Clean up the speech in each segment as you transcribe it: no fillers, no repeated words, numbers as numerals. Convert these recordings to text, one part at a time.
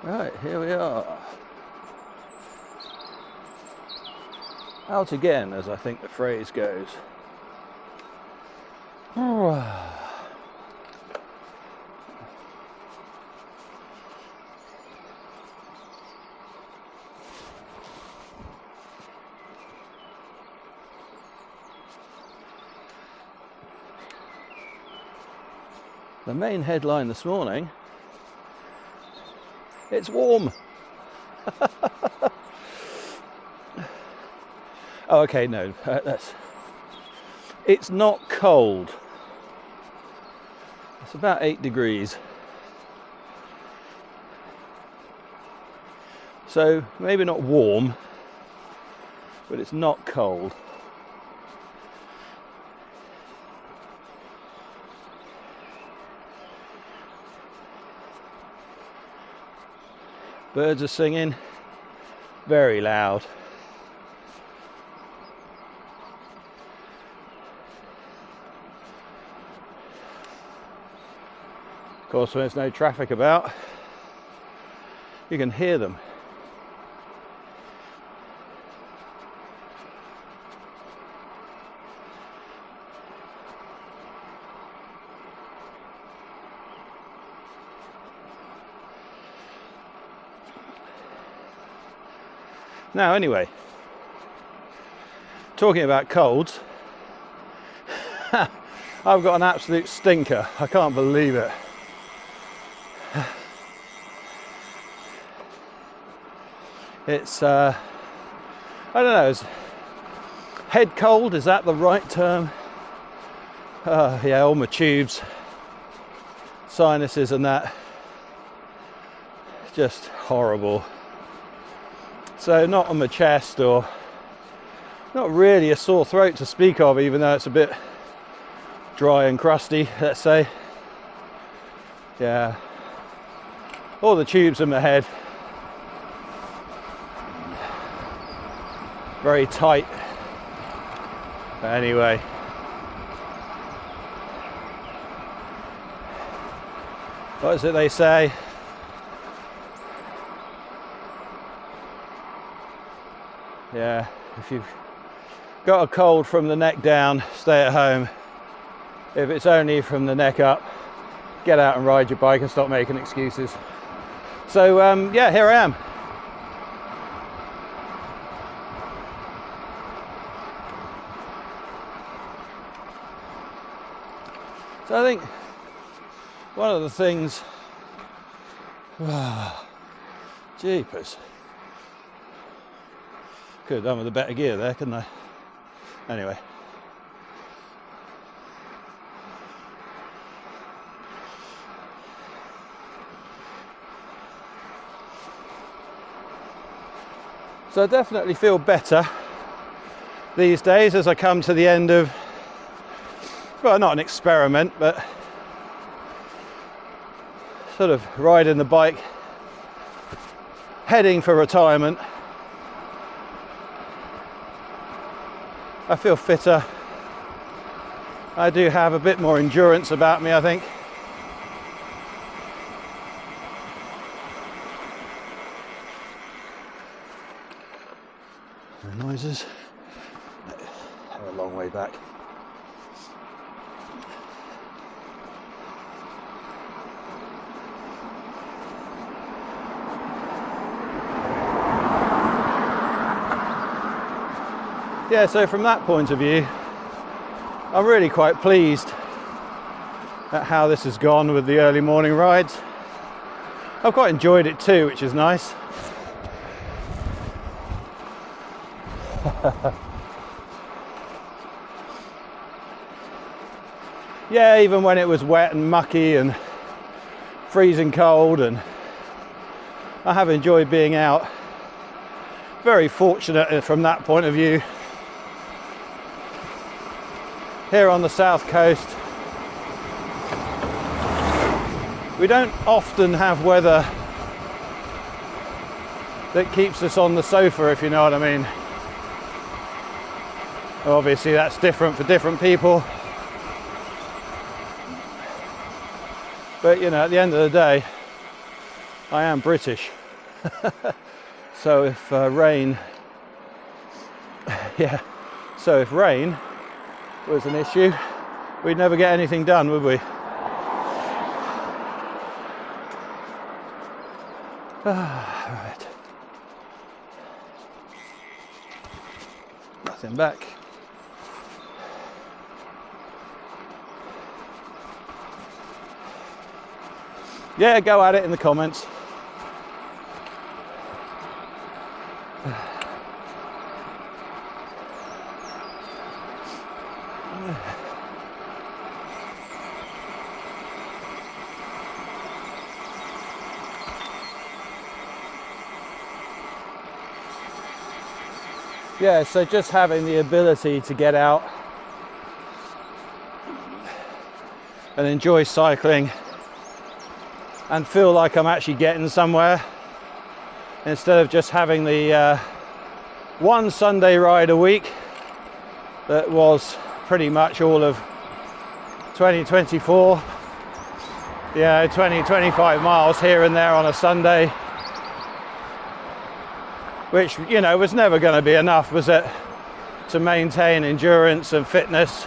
Right, here we are. Out again, as I think the phrase goes. The main headline this morning, it's warm. Oh, okay, no, it's not cold. It's about 8 degrees. So maybe not warm, but it's not cold. Birds are singing very loud. Of course, when there's no traffic about, you can hear them. Now, anyway, talking about colds, I've got an absolute stinker. I can't believe it. It's, I don't know, is head cold, is that the right term? Yeah, all my tubes, sinuses and that, just horrible. So not on my chest, or not really a sore throat to speak of, even though it's a bit dry and crusty, let's say. Yeah, all the tubes in my head, very tight. But anyway, what is it they say? Yeah, if you've got a cold from the neck down, stay at home. If it's only from the neck up, get out and ride your bike and stop making excuses. So yeah, here I am. So I think one of the things, jeepers. Could have done with a better gear there, couldn't I? Anyway. So I definitely feel better these days as I come to the end of, well, not an experiment, but sort of riding the bike, heading for retirement. I feel fitter. I do have a bit more endurance about me, I think. The noises. They're a long way back. Yeah, so from that point of view, I'm really quite pleased at how this has gone with the early morning rides. I've quite enjoyed it too, which is nice. Yeah, even when it was wet and mucky and freezing cold, and I have enjoyed being out. Very fortunate from that point of view. Here on the south coast, we don't often have weather that keeps us on the sofa, if you know what I mean. Obviously that's different for different people, but you know, at the end of the day, I am British. So if rain, yeah, so if rain was an issue, we'd never get anything done, would we? Right. Nothing back. Yeah, go at it in the comments. Yeah, so just having the ability to get out and enjoy cycling and feel like I'm actually getting somewhere, instead of just having the one Sunday ride a week that was pretty much all of 2024. Yeah, 20-25 miles here and there on a Sunday, which, you know, was never going to be enough, was it, to maintain endurance and fitness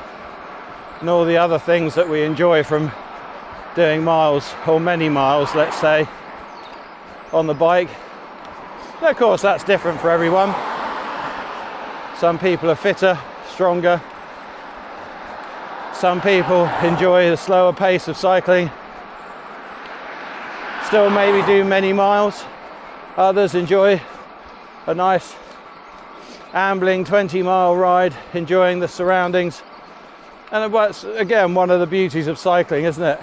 and all the other things that we enjoy from doing miles, or many miles, let's say, on the bike. And of course, that's different for everyone. Some people are fitter, stronger. Some people enjoy the slower pace of cycling, still maybe do many miles. Others enjoy a nice ambling 20-mile ride, enjoying the surroundings. And that's, again, one of the beauties of cycling, isn't it?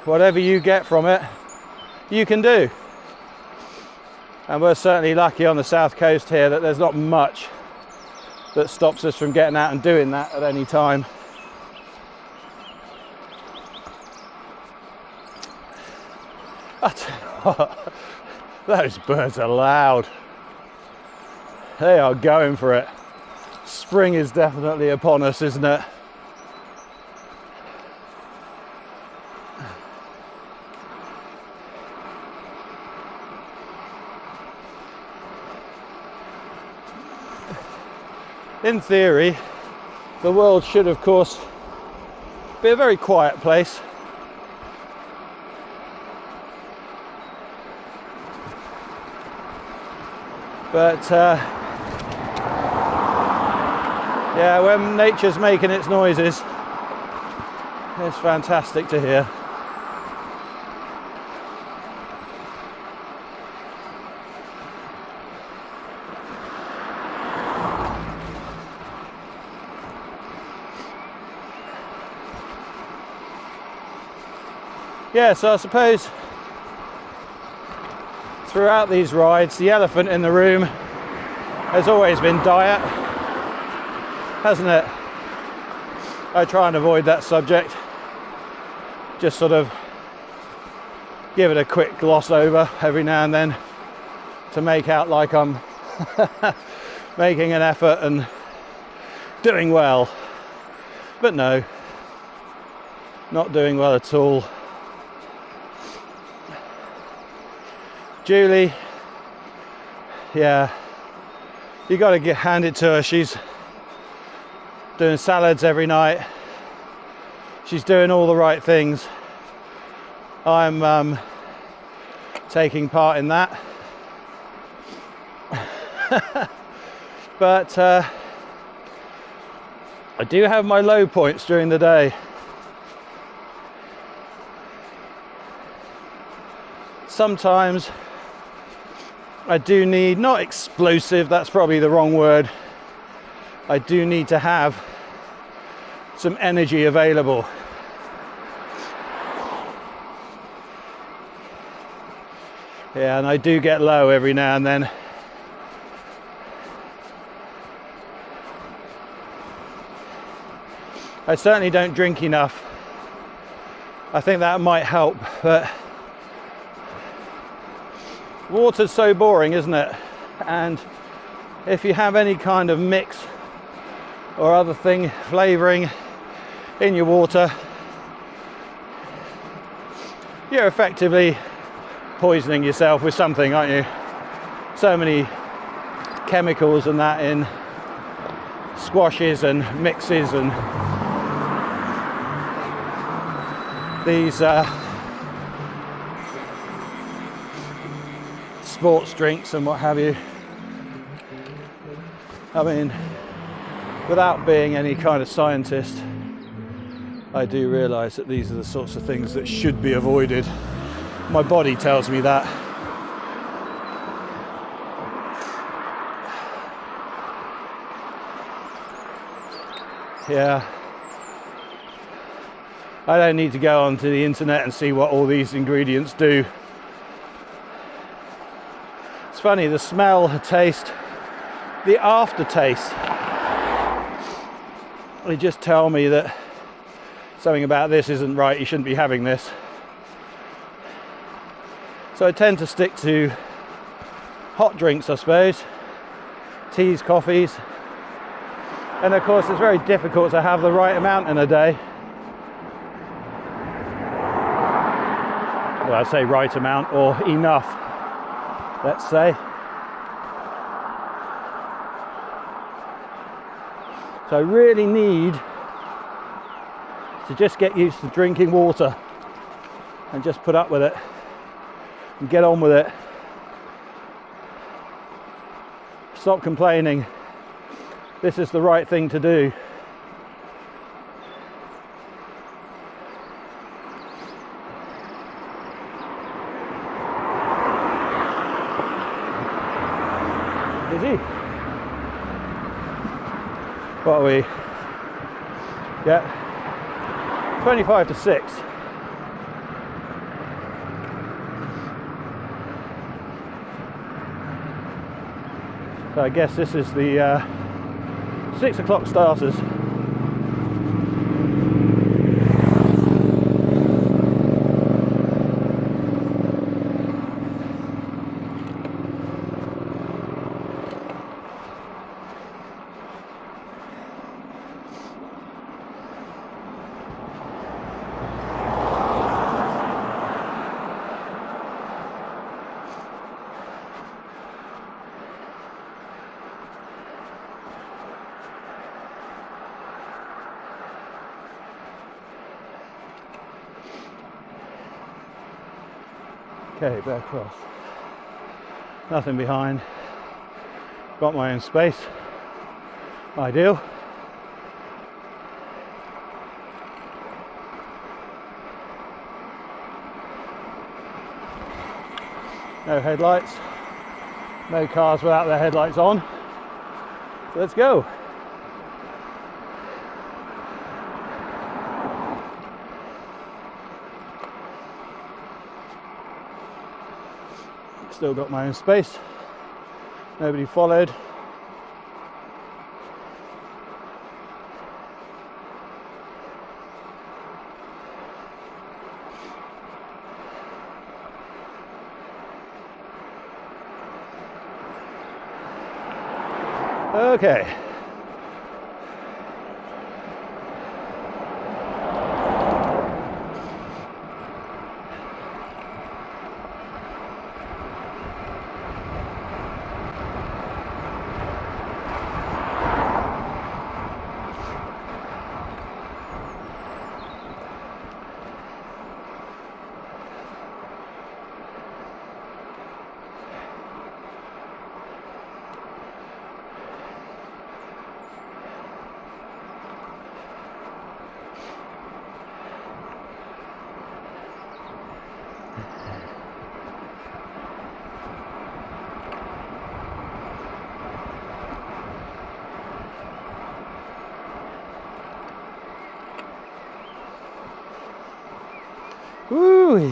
Whatever you get from it, you can do. And we're certainly lucky on the south coast here that there's not much that stops us from getting out and doing that at any time. I tell you what, those birds are loud. They are going for it. Spring is definitely upon us, isn't it? In theory, the world should, of course, be a very quiet place. But yeah, when nature's making its noises, it's fantastic to hear. Yeah, so I suppose throughout these rides, the elephant in the room has always been diet, hasn't it? I try and avoid that subject, just sort of give it a quick gloss over every now and then to make out like I'm making an effort and doing well, but no, not doing well at all. Julie, yeah, you got to hand it to her. She's doing salads every night. She's doing all the right things. I'm taking part in that. But I do have my low points during the day. Sometimes I do need, not explosive, that's probably the wrong word. I do need to have some energy available. Yeah, and I do get low every now and then. I certainly don't drink enough. I think that might help, but water's so boring, isn't it? And if you have any kind of mix or other thing, flavouring in your water, you're effectively poisoning yourself with something, aren't you? So many chemicals and that in squashes and mixes and these sports drinks and what have you. I mean, without being any kind of scientist, I do realise that these are the sorts of things that should be avoided. My body tells me that. Yeah. I don't need to go onto the internet and see what all these ingredients do. It's funny, the smell, the taste, the aftertaste, they just tell me that something about this isn't right, you shouldn't be having this. So I tend to stick to hot drinks, I suppose, teas, coffees, and of course it's very difficult to have the right amount in a day. Well, I say right amount, or enough, let's say. So I really need to just get used to drinking water and just put up with it and get on with it. Stop complaining. This is the right thing to do. Busy. What are we? Yeah, 25 to 6. So I guess this is the 6 o'clock starters. Okay, back across. Nothing behind. Got my own space. Ideal. No headlights. No cars without their headlights on. So let's go. Still got my own space. Nobody followed. Okay. Woo!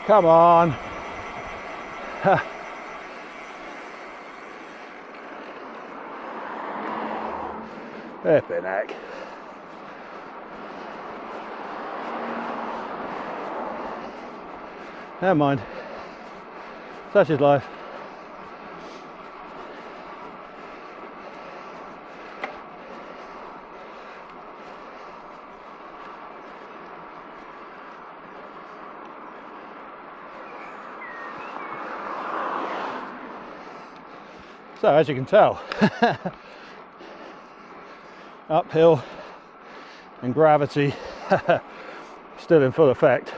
Come on. Flipping heck. Never mind. Such is life. So as you can tell, uphill and gravity still in full effect.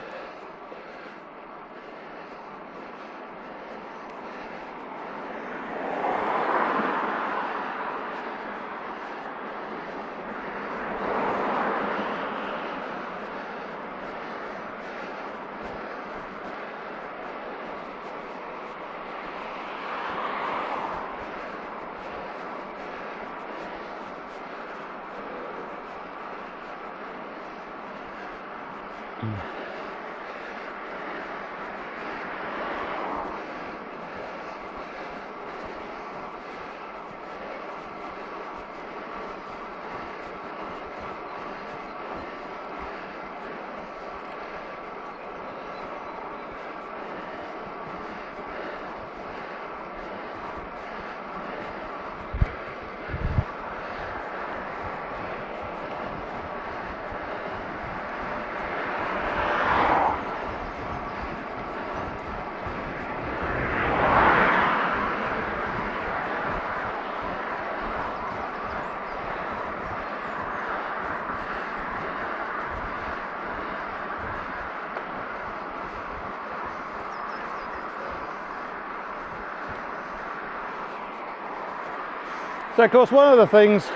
So of course, one of the things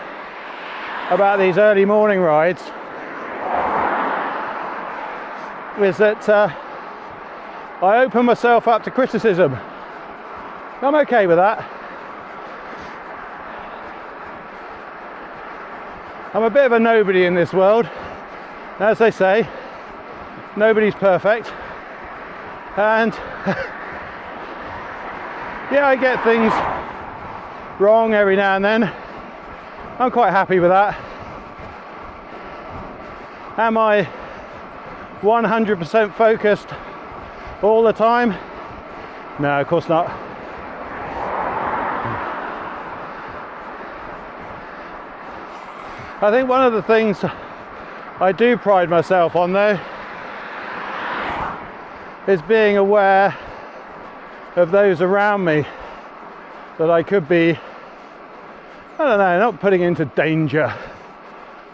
about these early morning rides is that I open myself up to criticism. I'm okay with that. I'm a bit of a nobody in this world. As they say, nobody's perfect. And yeah, I get things wrong every now and then. I'm quite happy with that. Am I 100% focused all the time? No, of course not. I think one of the things I do pride myself on though is being aware of those around me that I could be, I don't know, not putting into danger.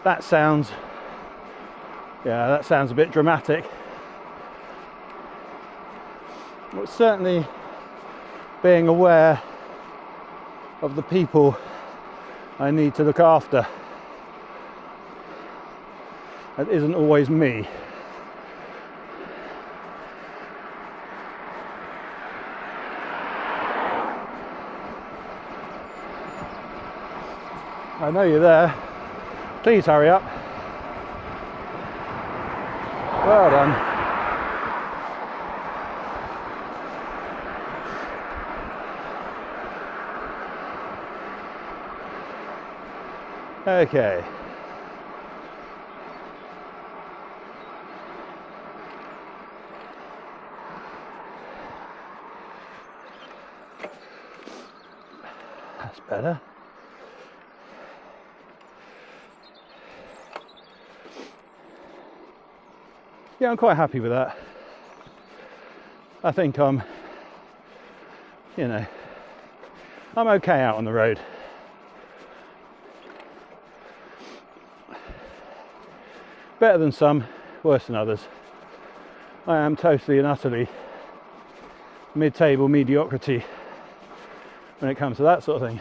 That sounds a bit dramatic. But certainly being aware of the people I need to look after. That isn't always me. I know you're there. Please hurry up. Well done. Okay. That's better. Yeah, I'm quite happy with that. I think I'm okay out on the road. Better than some, worse than others. I am totally and utterly mid-table mediocrity when it comes to that sort of thing.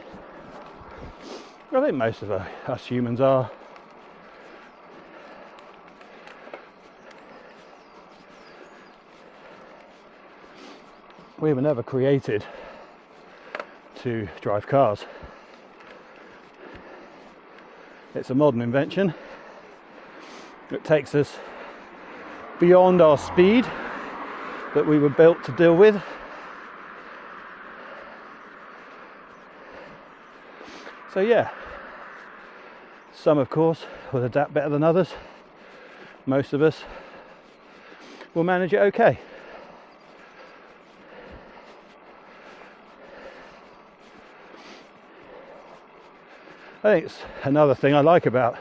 I think most of us humans are. We were never created to drive cars. It's a modern invention. It takes us beyond our speed that we were built to deal with. So yeah, some of course will adapt better than others. Most of us will manage it okay. I think it's another thing I like about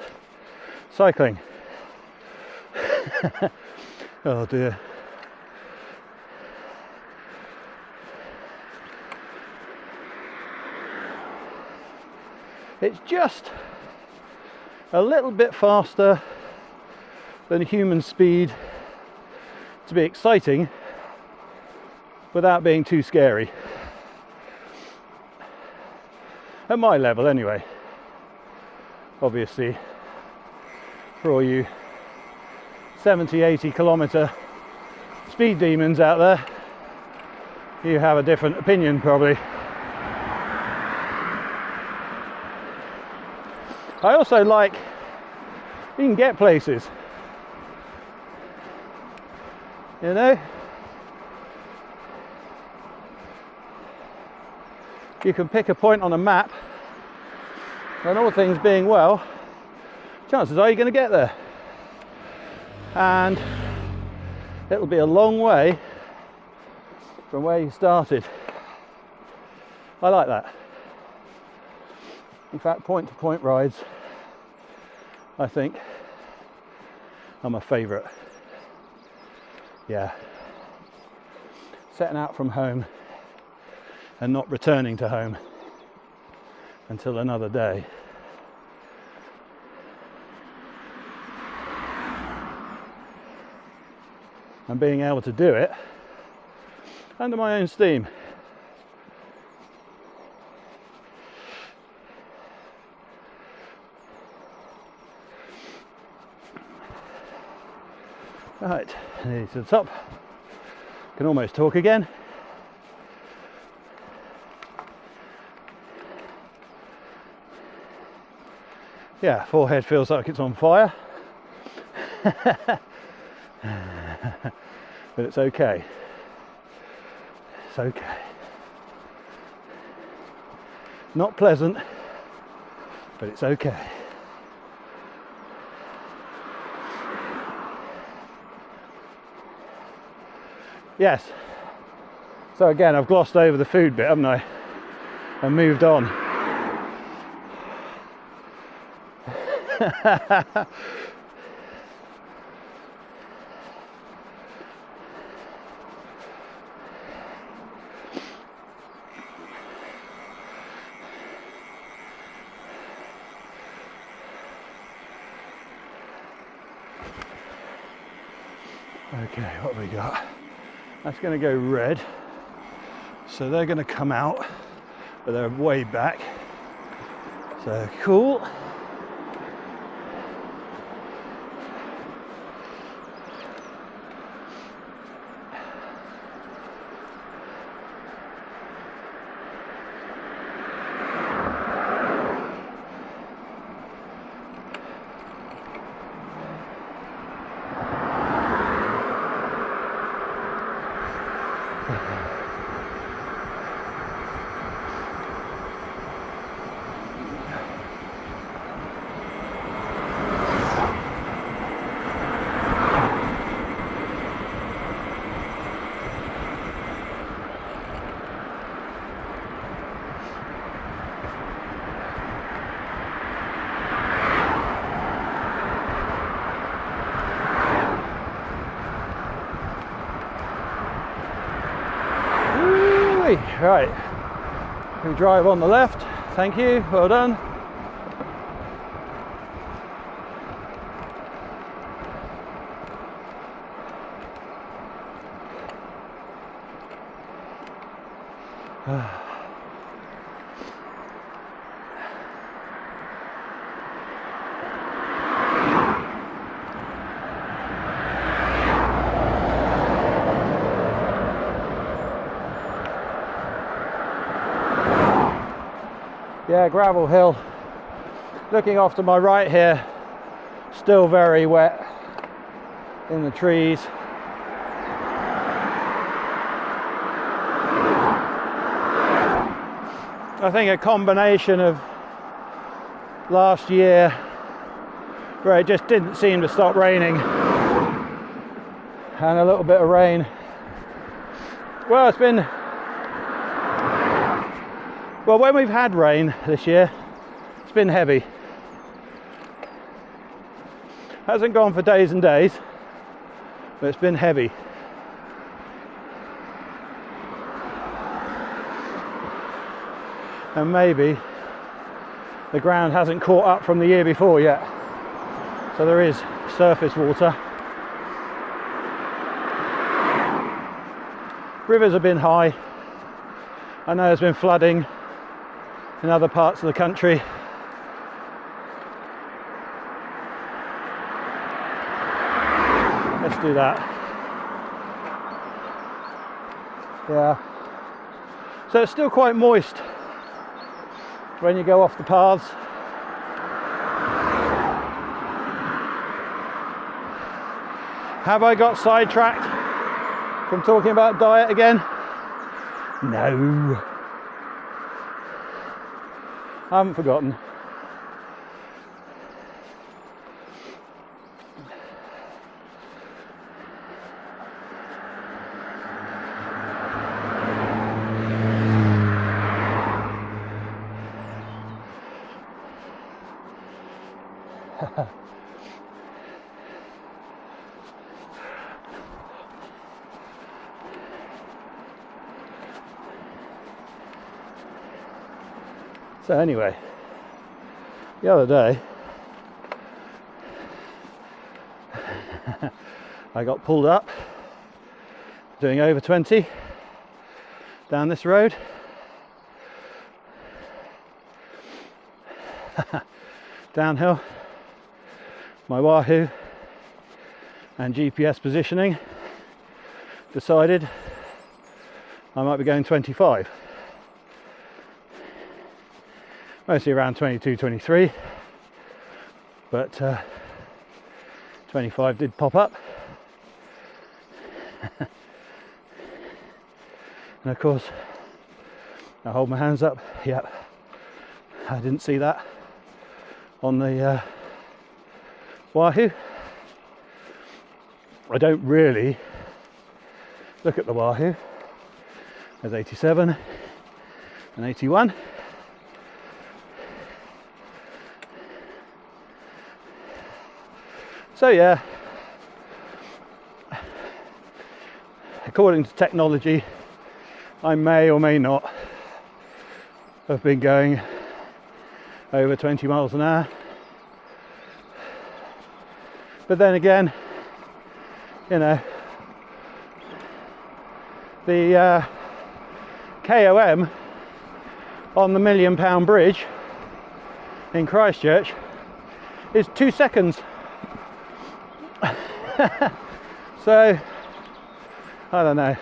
cycling. Oh dear. It's just a little bit faster than human speed to be exciting without being too scary. At my level anyway. Obviously, for all you 70-80 kilometre speed demons out there, you have a different opinion probably. I also like you can get places, you know. You can pick a point on a map, and all things being well, chances are you're going to get there, and it'll be a long way from where you started. I like that. In fact, point-to-point rides, I think, are my favourite. Yeah. Setting out from home and not returning to home until another day. And being able to do it under my own steam. Right, nearly to the top. Can almost talk again. Yeah, forehead feels like it's on fire. But it's okay. It's okay. Not pleasant, but it's okay. Yes. So again, I've glossed over the food bit, haven't I? And moved on. Okay, what have we got? That's going to go red. So they're going to come out, but they're way back. So cool. Right, we drive on the left, thank you, well done. Yeah, gravel hill. Looking off to my right here, still very wet in the trees. I think a combination of last year, where it just didn't seem to stop raining, and a little bit of rain. Well, it's been, well, when we've had rain this year, it's been heavy. Hasn't gone for days and days, but it's been heavy. And maybe the ground hasn't caught up from the year before yet, so there is surface water. Rivers have been high. I know there's been flooding in other parts of the country. Let's do that. Yeah. So it's still quite moist when you go off the paths. Have I got sidetracked from talking about diet again? No. I haven't forgotten. So anyway, the other day I got pulled up doing over 20 down this road. Downhill. My Wahoo and GPS positioning decided I might be going 25. Mostly around 22, 23, but 25 did pop up. And of course, I hold my hands up. Yep, I didn't see that on the Wahoo. I don't really look at the Wahoo. There's 87 and 81. So yeah, according to technology, I may or may not have been going over 20 miles an hour. But then again, you know, the KOM on the £1 million bridge in Christchurch is 2 seconds. So I don't know,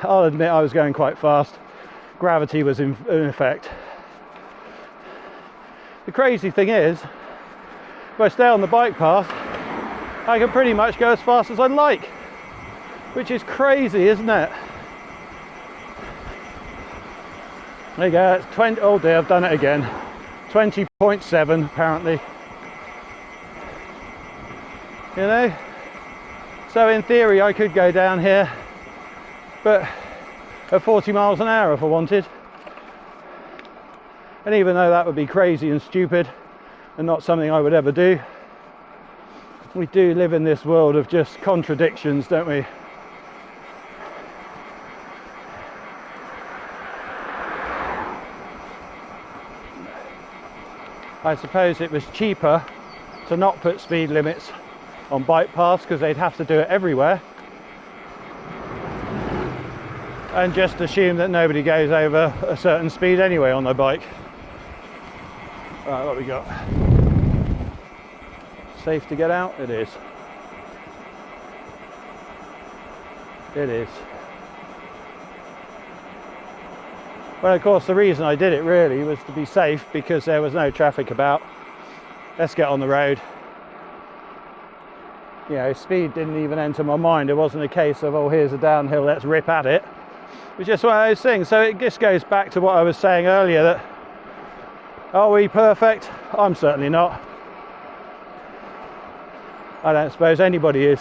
I'll admit I was going quite fast. Gravity was in effect. The crazy thing is, if I stay on the bike path, I can pretty much go as fast as I'd like, which is crazy, isn't it? There you go, it's 20, oh dear, I've done it again. 20.7 apparently. You know, so in theory I could go down here, but at 40 miles an hour if I wanted. And even though that would be crazy and stupid and not something I would ever do, we do live in this world of just contradictions, don't we? I suppose it was cheaper to not put speed limits on bike paths because they'd have to do it everywhere, and just assume that nobody goes over a certain speed anyway on their bike. Right, what we got? Safe to get out? It is. It is. Well, of course, the reason I did it really was to be safe because there was no traffic about. Let's get on the road. You know, speed didn't even enter my mind. It wasn't a case of, oh, here's a downhill, let's rip at it. It's just one of those things. So it just goes back to what I was saying earlier, that are we perfect? I'm certainly not. I don't suppose anybody is.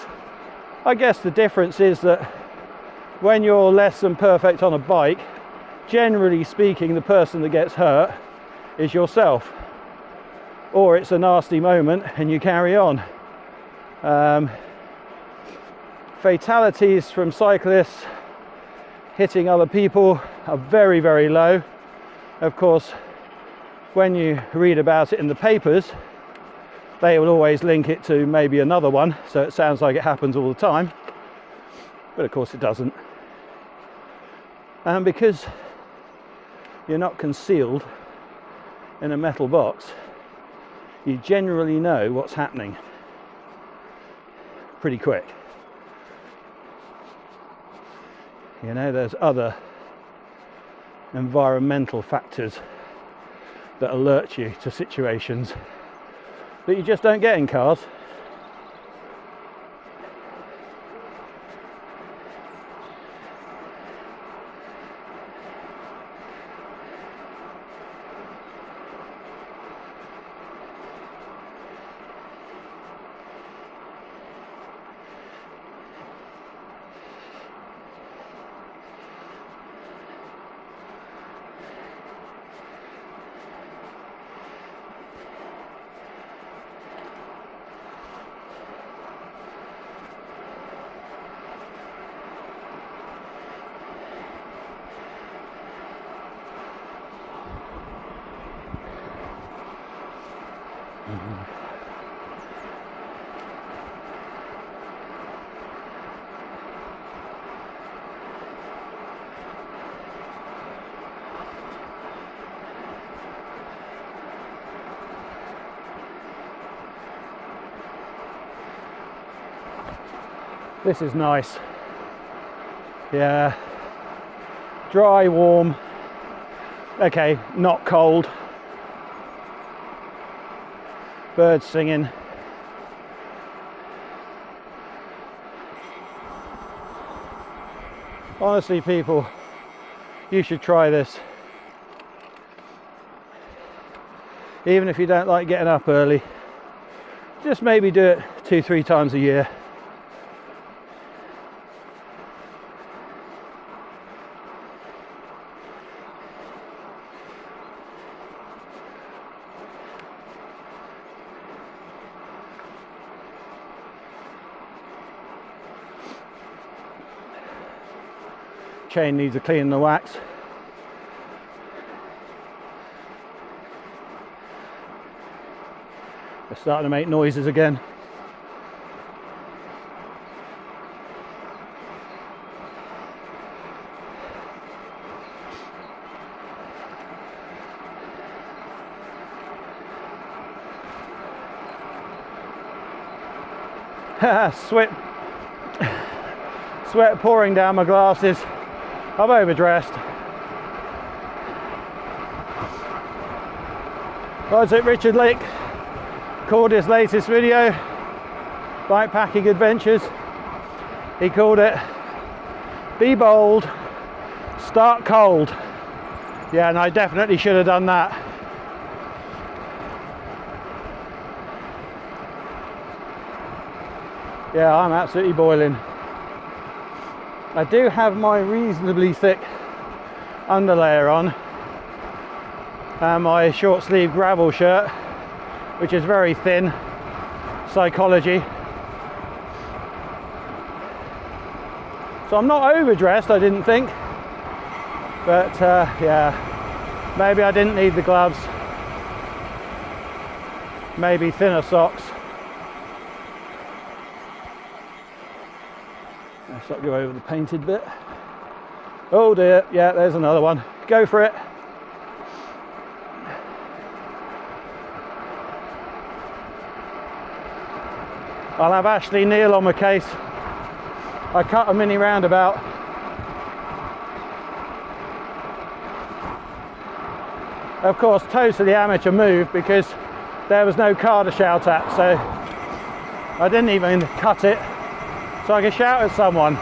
I guess the difference is that when you're less than perfect on a bike, generally speaking, the person that gets hurt is yourself. Or it's a nasty moment and you carry on. Fatalities from cyclists hitting other people are very, very low. Of course, when you read about it in the papers, they will always link it to maybe another one, so it sounds like it happens all the time, but of course it doesn't. And because you're not concealed in a metal box, you generally know what's happening pretty quick. You know, there's other environmental factors that alert you to situations that you just don't get in cars. This is nice. Yeah. Dry, warm. Okay, not cold. Birds singing. Honestly, people, you should try this. Even if you don't like getting up early, just maybe do it 2-3 times a year. Chain needs a clean and the wax. They're starting to make noises again. Sweat pouring down my glasses. I'm overdressed. What was it Richard Lake called his latest video? Bikepacking Adventures. He called it Be Bold, Start Cold. Yeah, and I definitely should have done that. Yeah, I'm absolutely boiling. I do have my reasonably thick underlayer on and my short sleeve gravel shirt, which is very thin. Psychology. So I'm not overdressed, I didn't think, but yeah, maybe I didn't need the gloves, maybe thinner socks. Let's not go over the painted bit. Oh dear, yeah, there's another one. Go for it. I'll have Ashley Neal on my case. I cut a mini roundabout. Of course, totally amateur move because there was no car to shout at, so I didn't even cut it so I could shout at someone.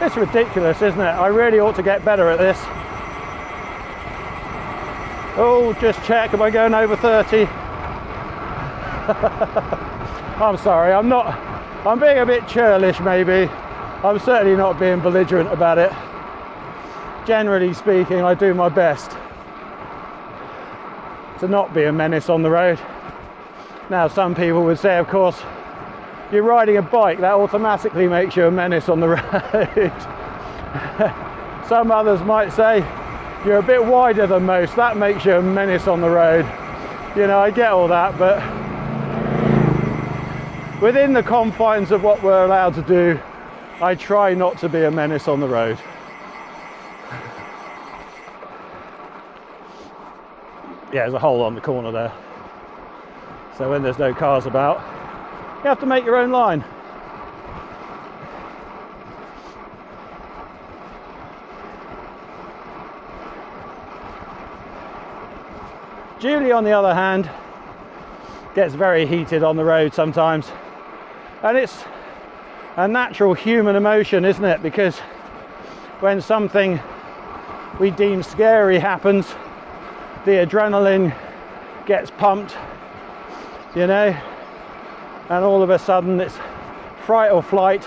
It's ridiculous, isn't it? I really ought to get better at this. Oh, just check, am I going over 30? I'm sorry, I'm being a bit churlish maybe. I'm certainly not being belligerent about it. Generally speaking, I do my best to not be a menace on the road. Now, some people would say, of course, you're riding a bike, that automatically makes you a menace on the road. Some others might say, you're a bit wider than most, that makes you a menace on the road. You know, I get all that, but within the confines of what we're allowed to do, I try not to be a menace on the road. Yeah, there's a hole on the corner there. So when there's no cars about, you have to make your own line. Julie, on the other hand, gets very heated on the road sometimes. And it's a natural human emotion, isn't it? Because when something we deem scary happens, the adrenaline gets pumped, you know, and all of a sudden it's fright or flight,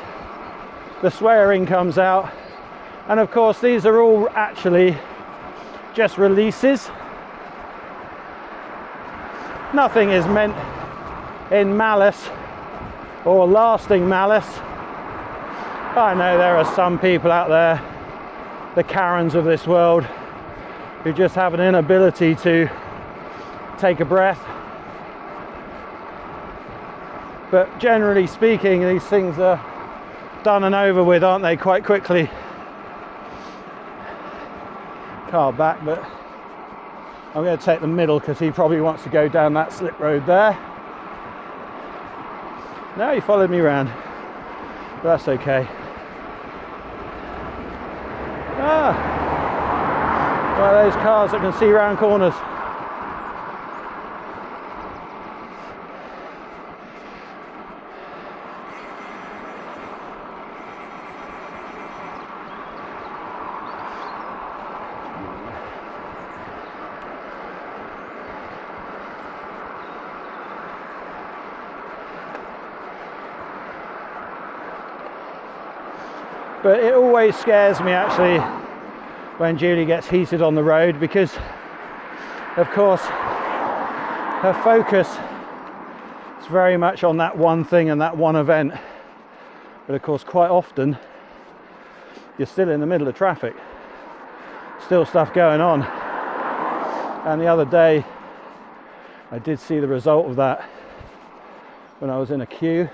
the swearing comes out, and of course these are all actually just releases. Nothing is meant in malice or lasting malice. I know there are some people out there, the Karens of this world, who just have an inability to take a breath. But generally speaking, these things are done and over with, aren't they, quite quickly. Car back, but I'm going to take the middle because he probably wants to go down that slip road there. No, he followed me round, but that's okay. One of those cars that can see round corners. But it always scares me actually when Julie gets heated on the road, because of course her focus is very much on that one thing and that one event. But of course quite often you're still in the middle of traffic, still stuff going on. And the other day I did see the result of that when I was in a queue,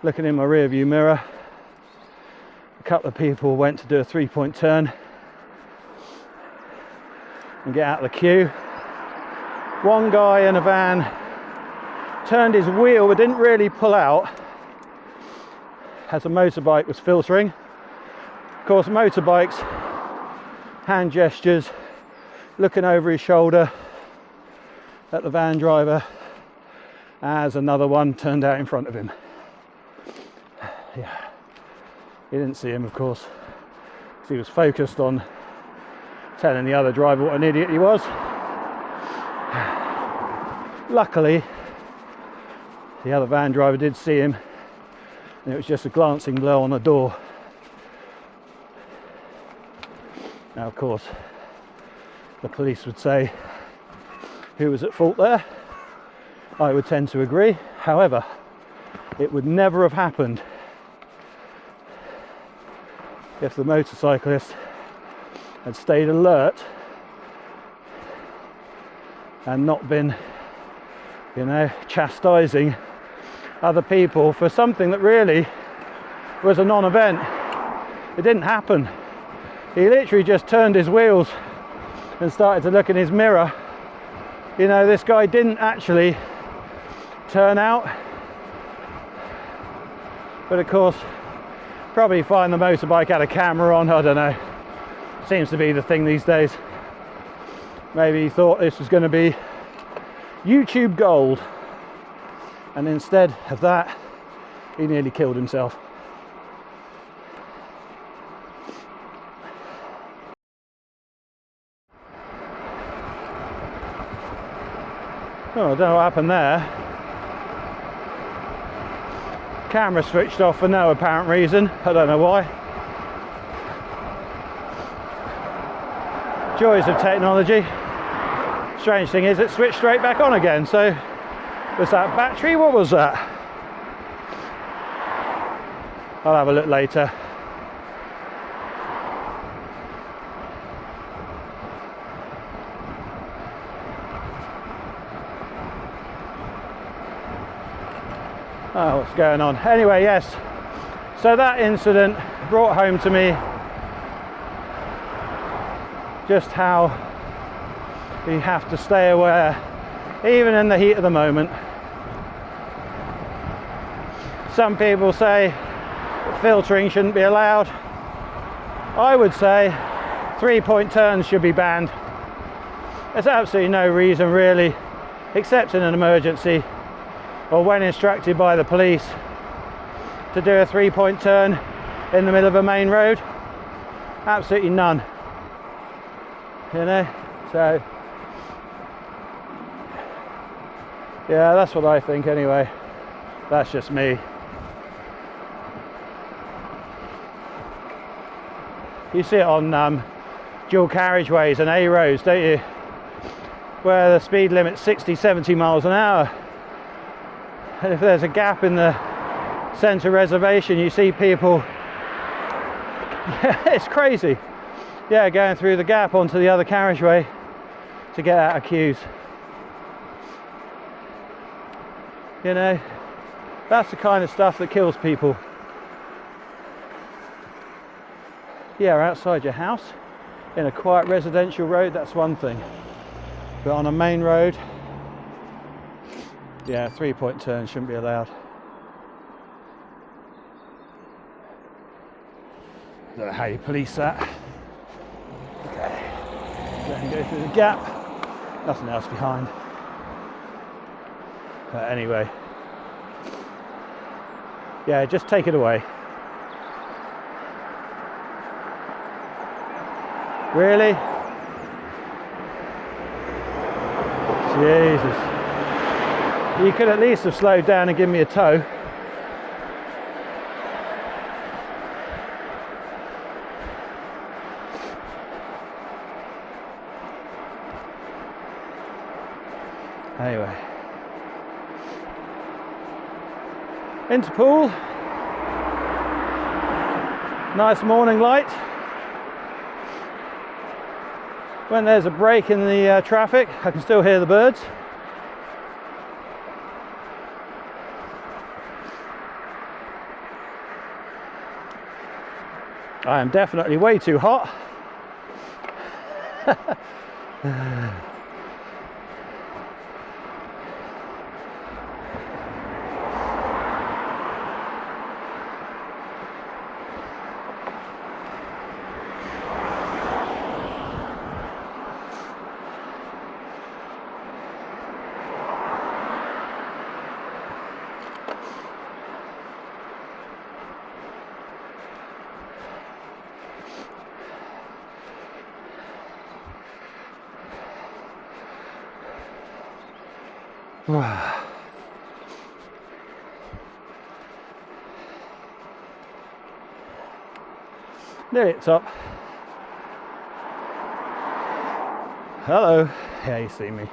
looking in my rear view mirror. A couple of people went to do a 3-point turn and get out of the queue. One guy in a van turned his wheel but didn't really pull out as a motorbike was filtering. Of course, motorbikes, hand gestures, looking over his shoulder at the van driver as another one turned out in front of him. Yeah. He didn't see him, of course, because he was focused on telling the other driver what an idiot he was. Luckily, the other van driver did see him, and it was just a glancing blow on the door. Now, of course, the police would say, who was at fault there? I would tend to agree. However, it would never have happened if the motorcyclist had stayed alert and not been, you know, chastising other people for something that really was a non-event. It didn't happen. He literally just turned his wheels and started to look in his mirror. You know, this guy didn't actually turn out, but of course probably find the motorbike had a camera on, I don't know. Seems to be the thing these days. Maybe he thought this was going to be YouTube gold, and instead of that, he nearly killed himself. Oh, I don't know what happened there. Camera switched off for no apparent reason. I don't know why. Joys of technology. Strange thing is it switched straight back on again. So was that battery? What was that? I'll have a look later. Oh, what's going on? Anyway, yes. So that incident brought home to me just how you have to stay aware, even in the heat of the moment. Some people say filtering shouldn't be allowed. I would say 3-point turns should be banned. There's absolutely no reason really, except in an emergency or when instructed by the police, to do a 3-point turn in the middle of a main road. Absolutely none. You know, so yeah, that's what I think anyway. That's just me. You see it on dual carriageways and A roads, don't you? Where the speed limit's 60-70 miles an hour. And if there's a gap in the centre reservation, you see people, yeah, it's crazy. Yeah, going through the gap onto the other carriageway to get out of queues. You know, that's the kind of stuff that kills people. Yeah, outside your house, in a quiet residential road, that's one thing. But on a main road, yeah, 3-point turn shouldn't be allowed. Don't know how you police that. Okay, go through the gap, nothing else behind. But anyway, yeah, just take it away. Really? Jesus. You could at least have slowed down and given me a tow. Anyway. Into Poole. Nice morning light. When there's a break in the traffic, I can still hear the birds. I am definitely way too hot. Nearly at top. Hello. Yeah, you see me.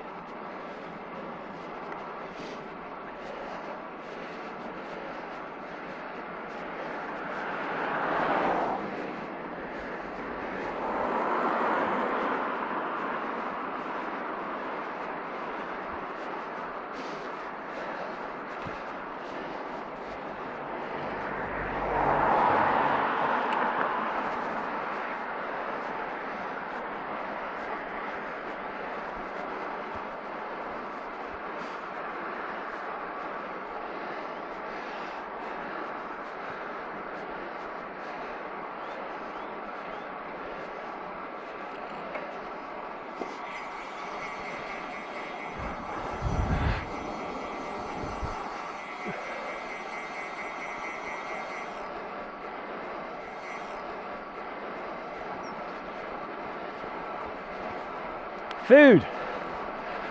Food.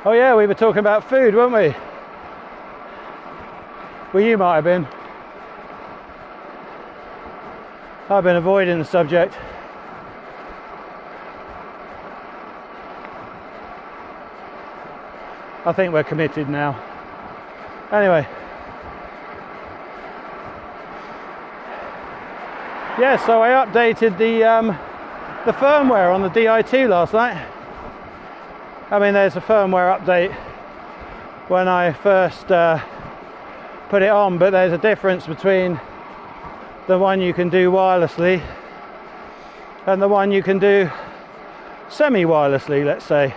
Oh yeah, we were talking about food, weren't we? Well, you might have been. I've been avoiding the subject. I think we're committed now. Anyway. Yeah, so I updated the firmware on the Di2 last night. I mean, there's a firmware update when I first put it on, but there's a difference between the one you can do wirelessly and the one you can do semi-wirelessly, let's say.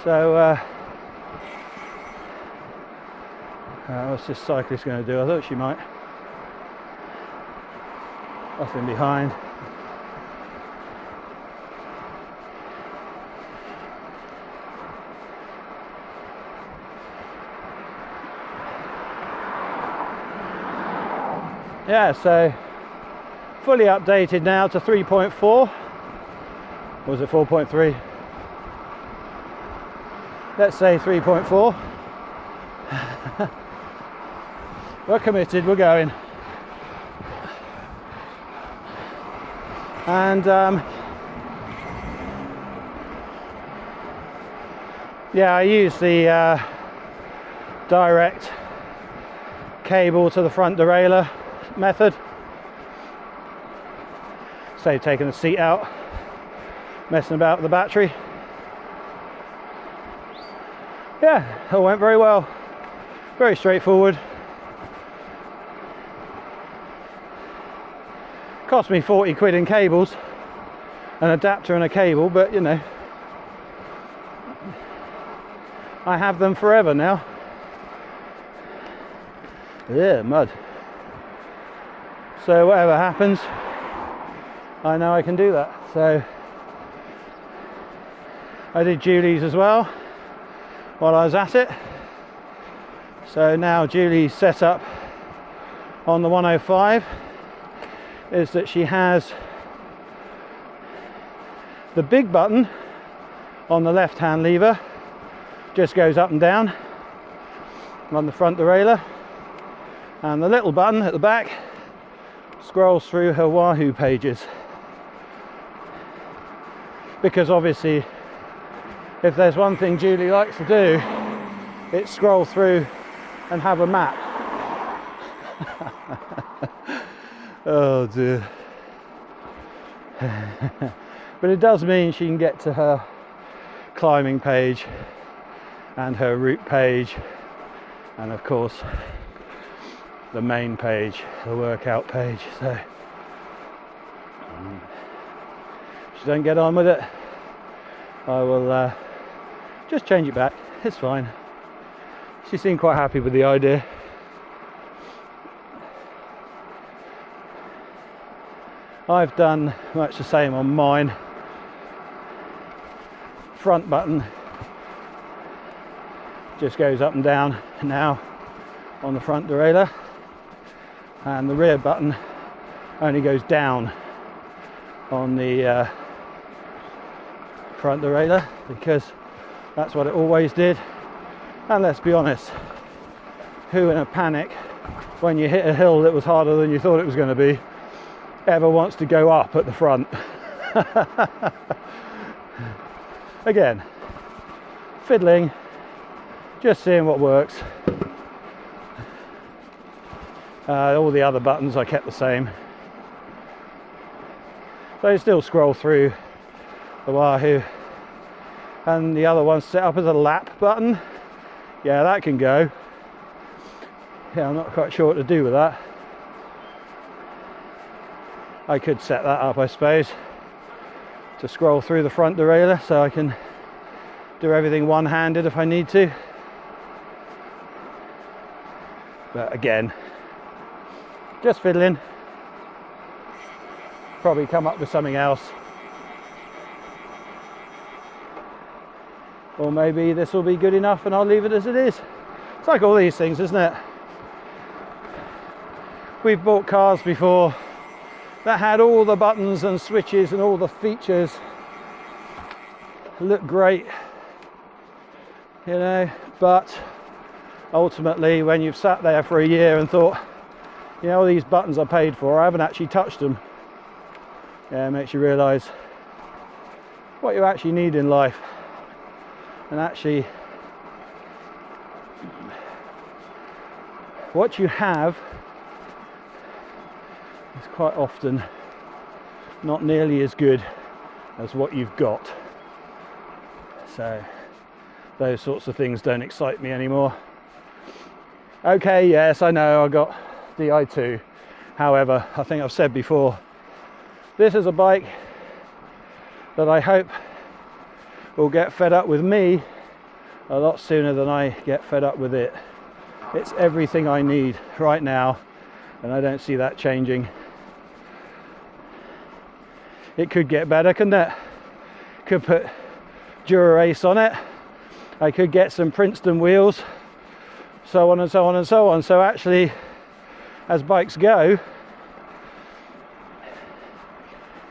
So what's this cyclist going to do? I thought she might. Nothing behind. Yeah, so fully updated now to 3.4. Or was it 4.3? Let's say 3.4. We're committed, we're going. And yeah, I use the direct cable to the front derailleur method. So taking the seat out, messing about with the battery. Yeah, it all went very well. Very straightforward. Cost me 40 quid in cables, an adapter and a cable, but you know, I have them forever now. Yeah, mud. So whatever happens, I know I can do that. So I did Julie's as well while I was at it. So now Julie's set up on the 105 is that she has the big button on the left hand lever, just goes up and down on the front derailleur, and the little button at the back scrolls through her Wahoo pages. Because obviously, if there's one thing Julie likes to do, it's scroll through and have a map. Oh dear. But it does mean she can get to her climbing page and her route page, and of course the main page, the workout page. So if she don't get on with it, I will just change it back. It's fine. She seemed quite happy with the idea. I've done much the same on mine. Front button just goes up and down now on the front derailleur, and the rear button only goes down on the front derailleur, because that's what it always did. And let's be honest, who in a panic when you hit a hill that was harder than you thought it was going to be ever wants to go up at the front? Again, fiddling, just seeing what works. All the other buttons I kept the same, so you still scroll through the Wahoo. And the other one's set up as a lap button. Yeah, that can go. Yeah, I'm not quite sure what to do with that. I could set that up, I suppose, to scroll through the front derailleur, so I can do everything one-handed if I need to. But again, just fiddling. Probably come up with something else. Or maybe this will be good enough and I'll leave it as it is. It's like all these things, isn't it? We've bought cars before that had all the buttons and switches and all the features, look great, you know, but ultimately when you've sat there for a year and thought, you know, all these buttons I paid for, I haven't actually touched them, yeah, it makes you realise what you actually need in life. And actually what you have is quite often not nearly as good as what you've got. So those sorts of things don't excite me anymore. Okay, yes, I know I got DI2. However, I think I've said before, this is a bike that I hope will get fed up with me a lot sooner than I get fed up with it. It's everything I need right now, and I don't see that changing. It could get better, couldn't it? Could put Dura-Ace on it. I could get some Princeton wheels, so on and so on and so on. So actually, as bikes go,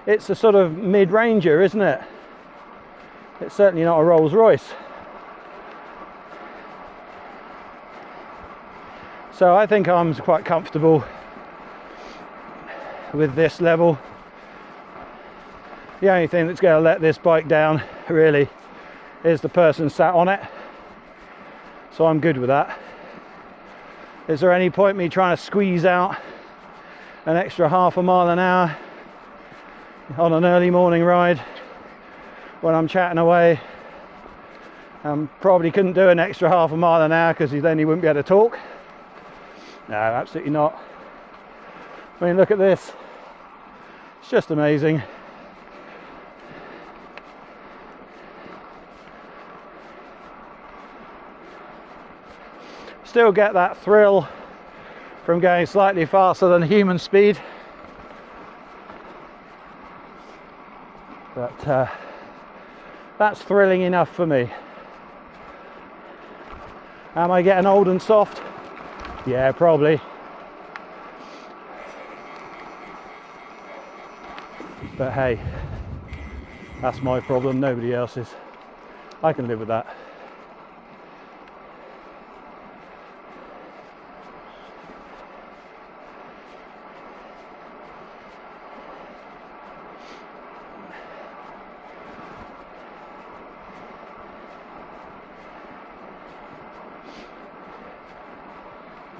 it's a sort of mid-ranger, isn't it? It's certainly not a Rolls Royce. So I think I'm quite comfortable with this level. The only thing that's going to let this bike down really is the person sat on it. So I'm good with that. Is there any point me trying to squeeze out an extra half a mile an hour on an early morning ride when I'm chatting away? Probably couldn't do an extra half a mile an hour because then he wouldn't be able to talk. No, absolutely not. I mean, look at this. It's just amazing. Still get that thrill from going slightly faster than human speed. But that's thrilling enough for me. Am I getting old and soft? Yeah, probably. But hey, that's my problem, nobody else's. I can live with that.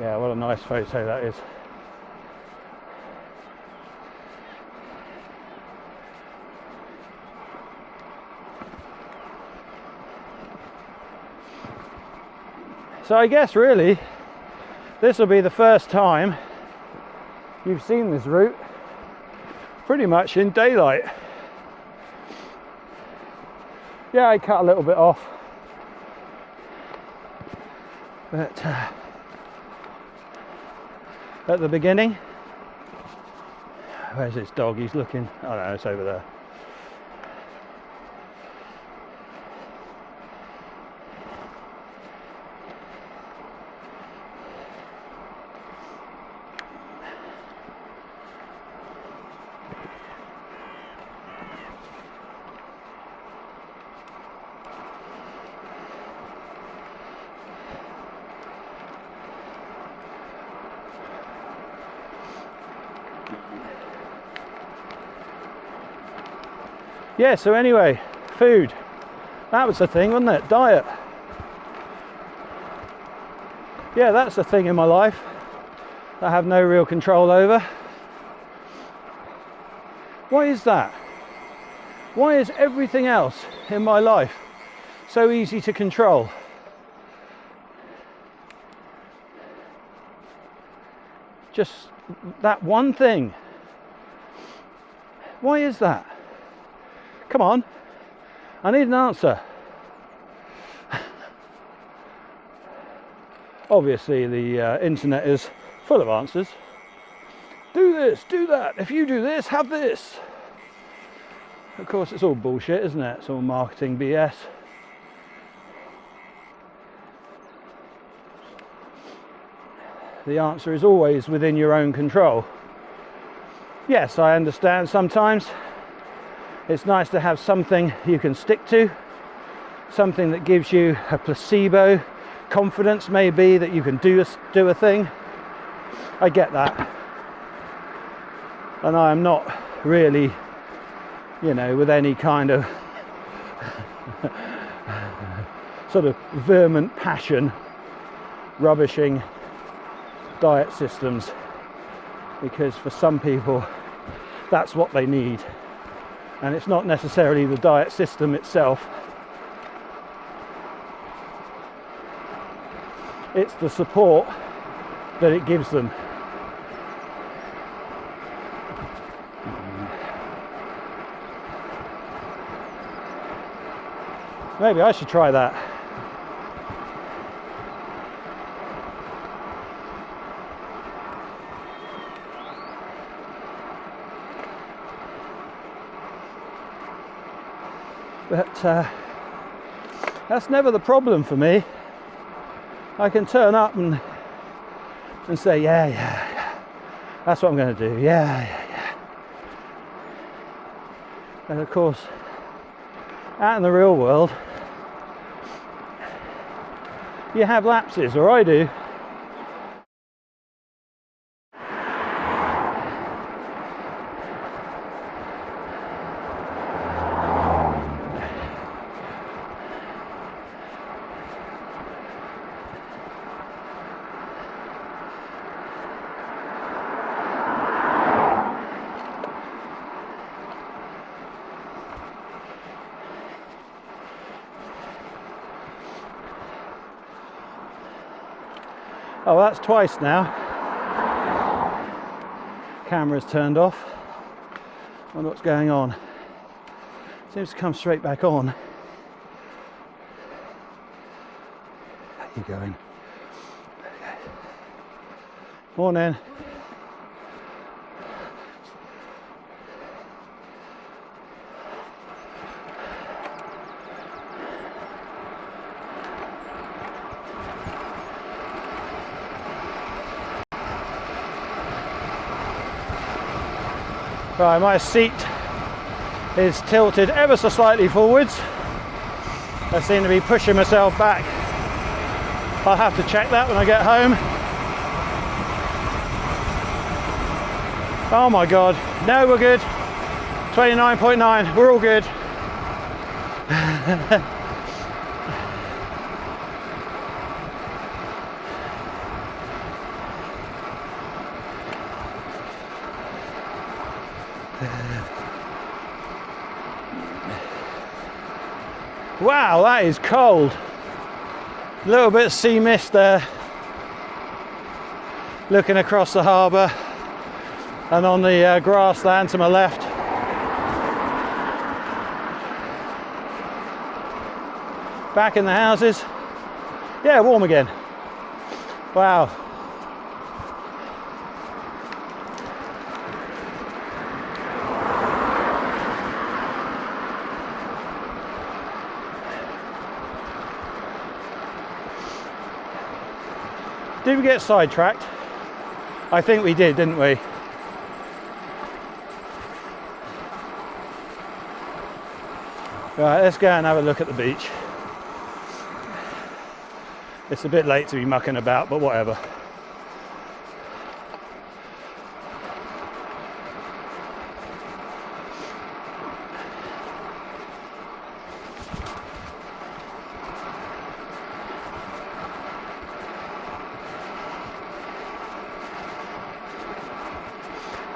Yeah, what a nice photo that is. So I guess really this will be the first time you've seen this route pretty much in daylight. Yeah, I cut a little bit off, but at the beginning, where's this dog? He's looking. Oh no, it's over there. Yeah, so anyway, food. That was the thing, wasn't it? Diet. Yeah, that's the thing in my life that I have no real control over. Why is that? Why is everything else in my life so easy to control? Just that one thing. Why is that? Come on, I need an answer. Obviously the internet is full of answers. Do this, do that, if you do this, have this. Of course it's all bullshit, isn't it? It's all marketing BS. The answer is always within your own control. Yes, I understand sometimes it's nice to have something you can stick to, something that gives you a placebo confidence, maybe, that you can do a thing. I get that. And I am not really, you know, with any kind of sort of vehement passion rubbishing diet systems, because for some people that's what they need, and it's not necessarily the diet system itself, it's the support that it gives them. Maybe I should try that. But that's never the problem for me. I can turn up and say, yeah, that's what I'm going to do. Yeah. And of course, out in the real world, you have lapses, or I do. Oh, that's twice now. Camera's turned off. Wonder what's going on. Seems to come straight back on. How you going? Okay. Morning. Right, my seat is tilted ever so slightly forwards. I seem to be pushing myself back. I'll have to check that when I get home. Oh my God, no, we're good. 29.9, we're all good. Wow, that is cold. A little bit of sea mist there. Looking across the harbour and on the grassland to my left. Back in the houses. Yeah, warm again. Wow. Did we get sidetracked? I think we did, didn't we? Right, let's go and have a look at the beach. It's a bit late to be mucking about, but whatever.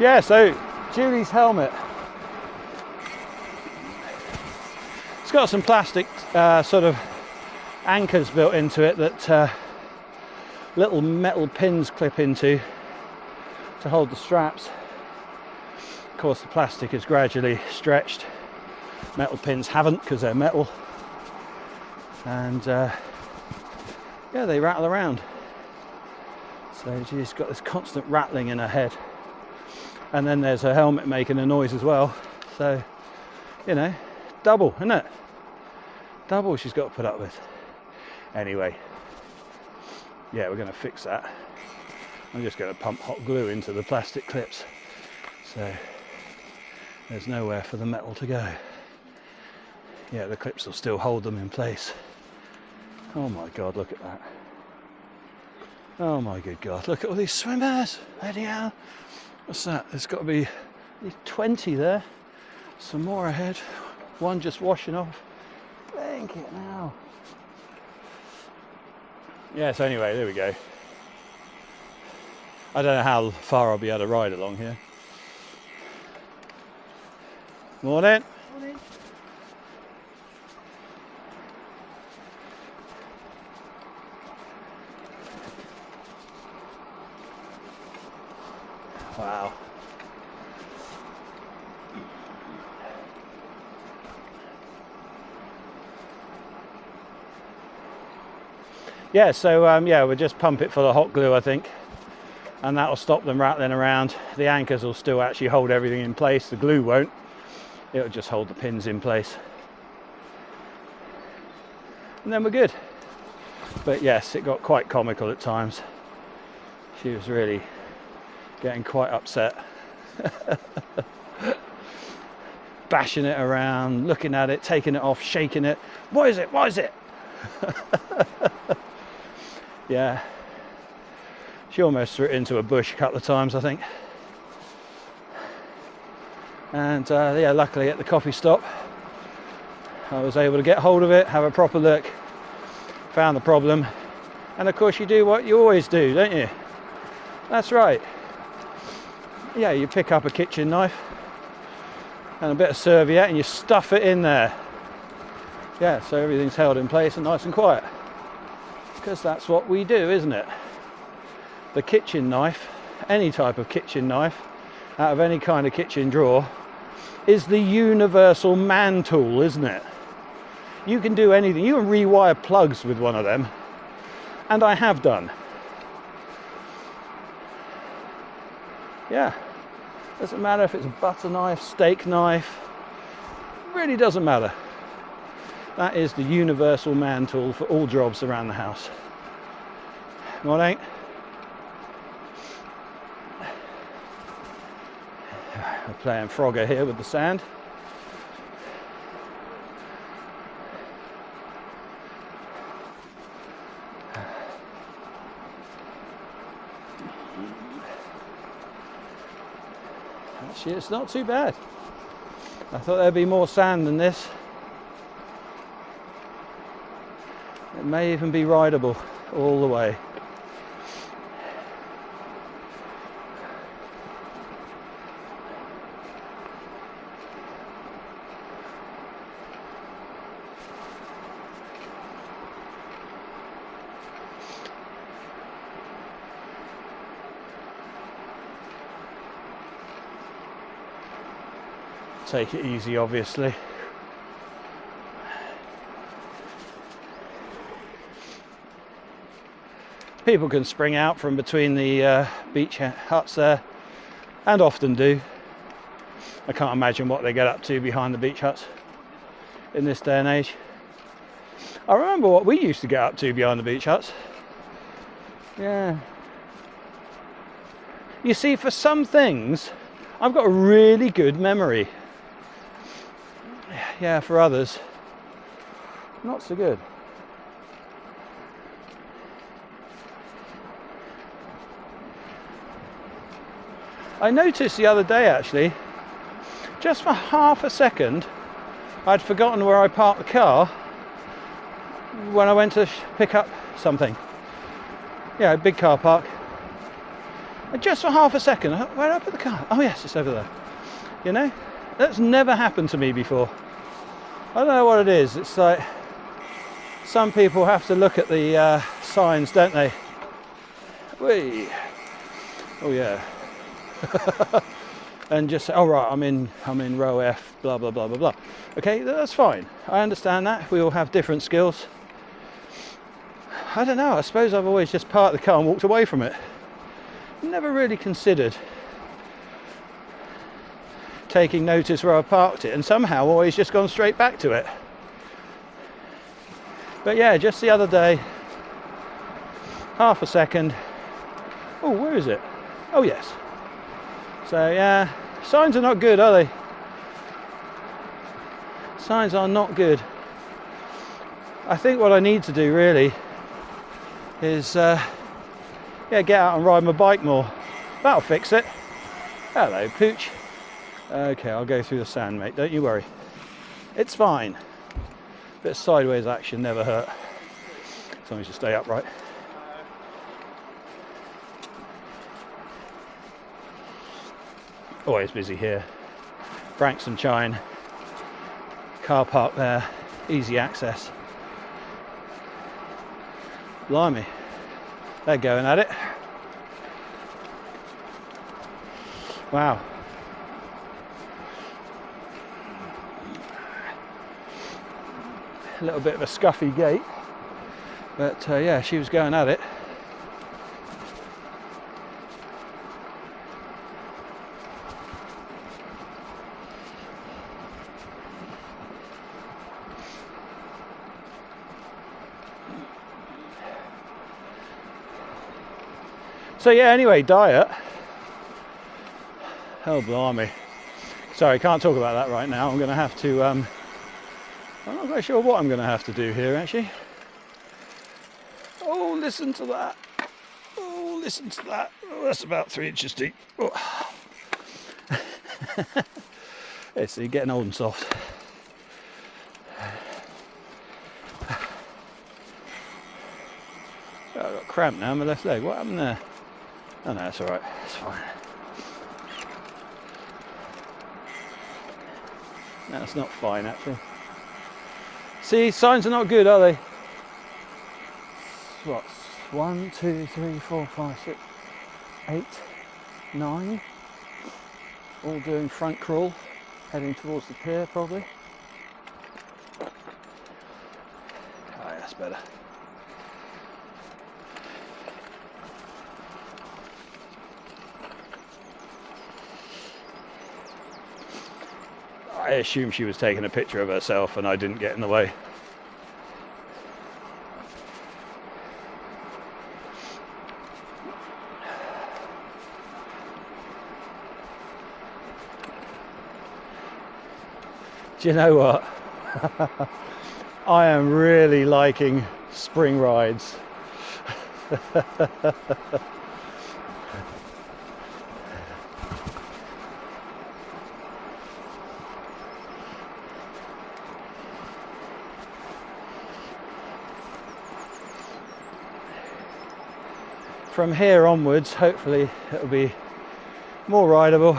Yeah, so Julie's helmet. It's got some plastic sort of anchors built into it that little metal pins clip into to hold the straps. Of course, the plastic is gradually stretched. Metal pins haven't, because they're metal. And yeah, they rattle around. So she's got this constant rattling in her head. And then there's her helmet making a noise as well. So, you know, double, isn't it? Double she's got to put up with. Anyway, yeah, we're going to fix that. I'm just going to pump hot glue into the plastic clips. So, there's nowhere for the metal to go. Yeah, the clips will still hold them in place. Oh my God, look at that. Oh my good God, look at all these swimmers. Bloody hell. What's that? There's got to be 20 there. Some more ahead. One just washing off. Blink it now. Yes, anyway, there we go. I don't know how far I'll be able to ride along here. Morning. Morning. Wow. Yeah, so yeah, we'll just pump it full of hot glue, I think, and that'll stop them rattling around. The anchors will still actually hold everything in place. The glue won't. It'll just hold the pins in place. And then we're good. But yes, it got quite comical at times. She was really getting quite upset. Bashing it around, looking at it, taking it off, shaking it. What is it? What is it? Yeah. She almost threw it into a bush a couple of times, I think. And yeah, luckily at the coffee stop, I was able to get hold of it, have a proper look, found the problem. And of course you do what you always do, don't you? That's right. Yeah, you pick up a kitchen knife and a bit of serviette and you stuff it in there. Yeah, so everything's held in place and nice and quiet. Because that's what we do, isn't it? The kitchen knife, any type of kitchen knife, out of any kind of kitchen drawer, is the universal man tool, isn't it? You can do anything. You can rewire plugs with one of them, and I have done. Yeah, doesn't matter if it's a butter knife, steak knife, really doesn't matter. That is the universal man tool for all jobs around the house. Morning. We're playing Frogger here with the sand. Actually, it's not too bad. I thought there'd be more sand than this. It may even be rideable all the way. Take it easy, obviously. People can spring out from between the beach huts there, and often do. I can't imagine what they get up to behind the beach huts in this day and age. I remember what we used to get up to behind the beach huts. Yeah. You see, for some things, I've got a really good memory. Yeah, for others, not so good. I noticed the other day, actually, just for half a second, I'd forgotten where I parked the car when I went to pick up something. Yeah, a big car park. And just for half a second, where did I put the car? Oh yes, it's over there. You know, that's never happened to me before. I don't know what it is. It's like some people have to look at the signs, don't they? Whee! Oh yeah. And just say, oh right, I'm in row F, blah blah blah blah blah. Okay, that's fine. I understand that. We all have different skills. I don't know. I suppose I've always just parked the car and walked away from it. Never really considered taking notice where I parked it, and somehow always just gone straight back to it. But yeah, just the other day, half a second. Oh, where is it? Oh yes. So yeah, signs are not good, are they? Signs are not good. I think what I need to do really is yeah, get out and ride my bike more. That'll fix it. Hello, Pooch. Okay, I'll go through the sand, mate, don't you worry. It's fine. Bit of sideways action never hurt, as long as you stay upright. Always busy here. Branksome Chine, car park there, easy access. Blimey, they're going at it. Wow. A little bit of a scuffy gait, but yeah, she was going at it. So yeah, anyway, diet. Oh blimey. Sorry, can't talk about that right now. I'm going to have to, I'm not quite sure what I'm going to have to do here actually. Oh, listen to that. Oh, listen to that. Oh, that's about 3 inches deep. Oh. It's getting old and soft. Oh, I've got cramp now in my left leg. What happened there? Oh no, it's alright. It's fine. No, it's not fine actually. See, signs are not good, are they? What? 1, 2, 3, 4, 5, 6, 8, 9. All doing front crawl, heading towards the pier probably. Oh, that's better. I assume she was taking a picture of herself and I didn't get in the way. Do you know what? I am really liking spring rides. From here onwards, hopefully it'll be more rideable.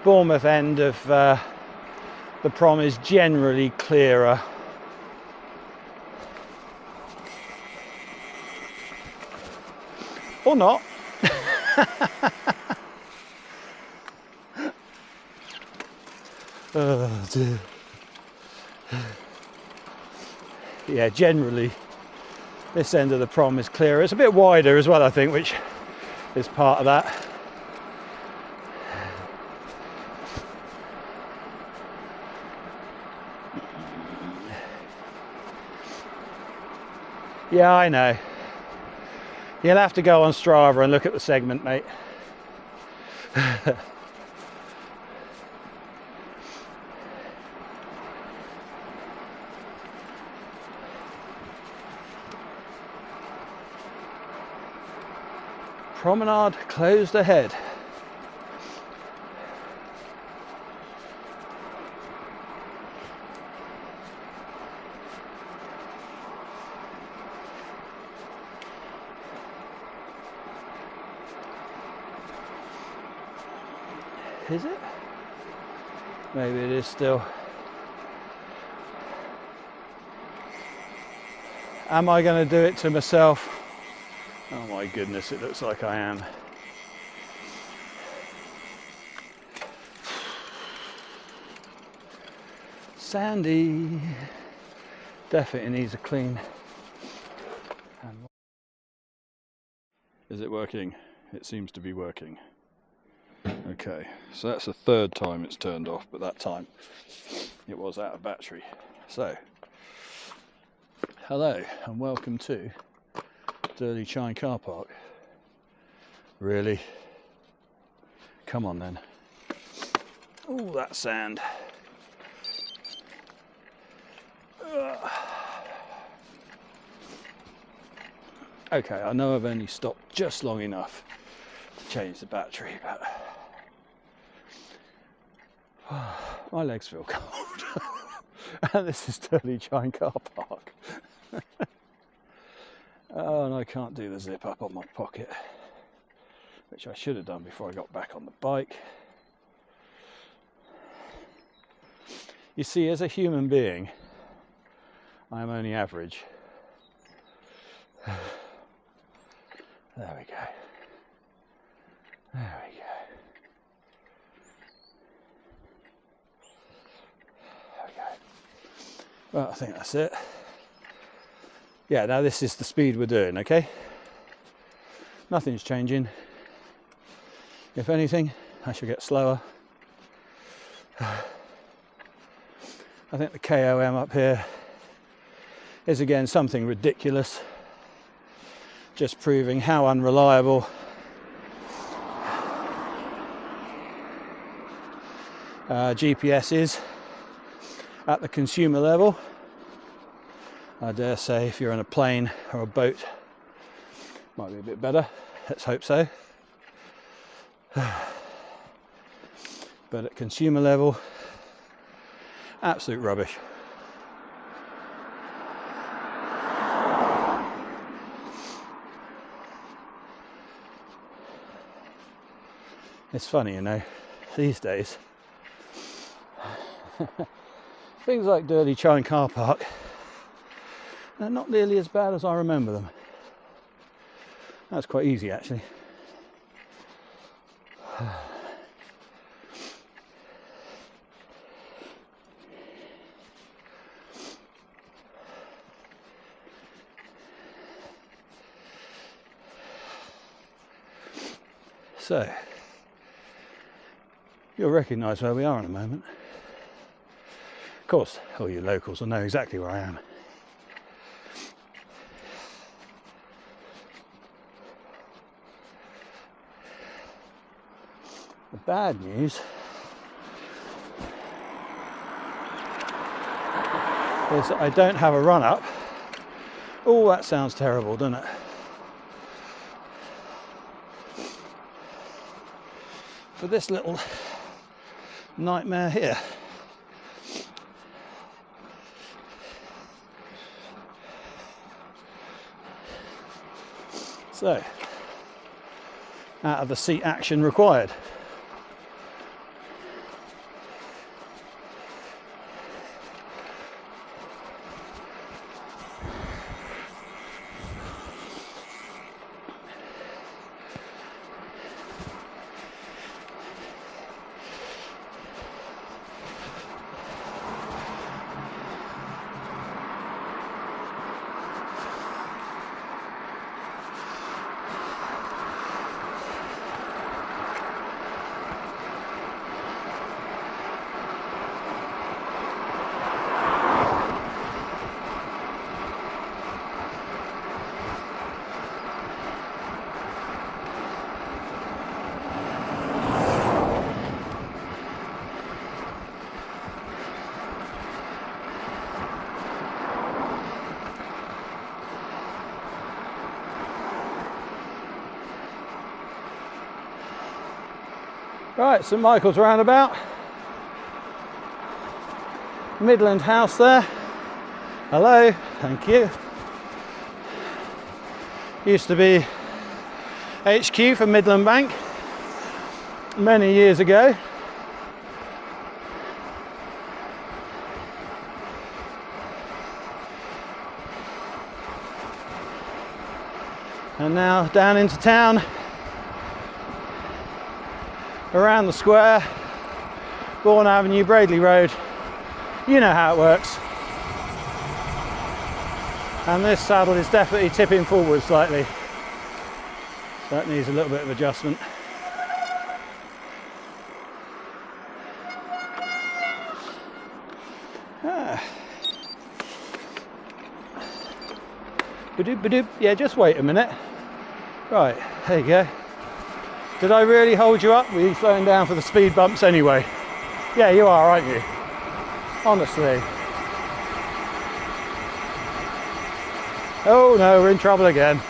Bournemouth end of the prom is generally clearer. Or not. Oh dear. Yeah, generally this end of the prom is clearer. It's a bit wider as well, I think, which is part of that. Yeah, I know. You'll have to go on Strava and look at the segment, mate. Promenade closed ahead. Is it? Maybe it is still. Am I going to do it to myself? Oh my goodness, it looks like I am. Sandy. Definitely needs a clean. Is it working? It seems to be working. Okay, so that's the third time it's turned off, but that time it was out of battery. So, hello and welcome to Dirty Chine car park. Really? Come on then. Oh, that sand. Okay, I know I've only stopped just long enough to change the battery, but my legs feel cold. And this is Stirling Chine car park. Oh, and I can't do the zip up on my pocket, which I should have done before I got back on the bike. You see, as a human being, I am only average. There we go. There we go. There we go. Well, I think that's it. Yeah, now this is the speed we're doing, okay? Nothing's changing. If anything, I should get slower. I think the KOM up here is again something ridiculous. Just proving how unreliable GPS is at the consumer level. I dare say if you're on a plane or a boat, might be a bit better. Let's hope so. But at consumer level, absolute rubbish. It's funny, you know, these days, things like Stirling Chine car park, they're not nearly as bad as I remember them. That's quite easy, actually. So, you'll recognise where we are in a moment. Of course, all you locals will know exactly where I am. The bad news is that I don't have a run up. Oh, that sounds terrible, doesn't it? For this little nightmare here. So, out of the seat action required. Right, St Michael's roundabout. Midland House there. Hello, thank you. Used to be HQ for Midland Bank many years ago. And now down into town, around the square, Bourne Avenue, Braidley Road. You know how it works. And this saddle is definitely tipping forward slightly. That needs a little bit of adjustment. Ba-doop, ba-doop. Yeah, just wait a minute. Right, there you go. Did I really hold you up? Were you slowing down for the speed bumps anyway? Yeah, you are, aren't you? Honestly. Oh no, we're in trouble again.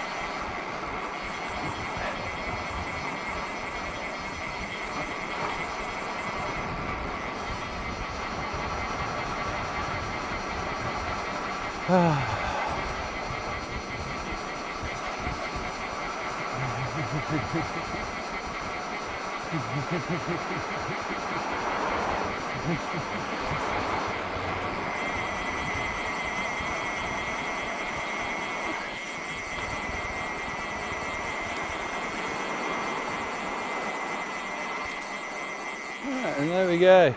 Right, and there we go.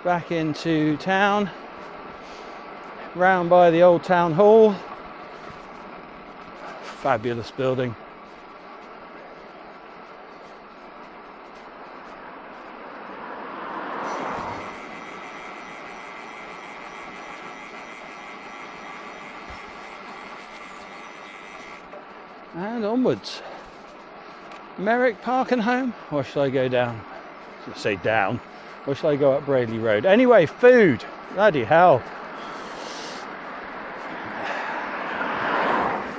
Back into town, round by the old town hall. Fabulous building. And onwards. Merrick Parkenhome, or shall I go down? I say down, or shall I go up Bradley Road? Anyway, food. Bloody hell.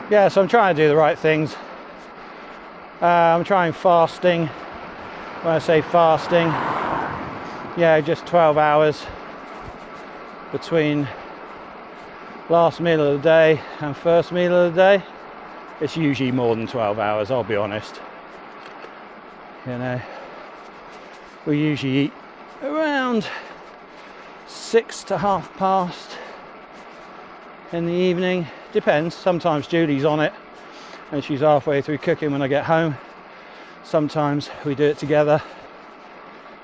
Yeah, so I'm trying to do the right things. I'm trying fasting. When I say fasting, yeah, just 12 hours between last meal of the day and first meal of the day. It's usually more than 12 hours, I'll be honest. You know, we usually eat around 6 to past in the evening. Depends. Sometimes Julie's on it and she's halfway through cooking when I get home. Sometimes we do it together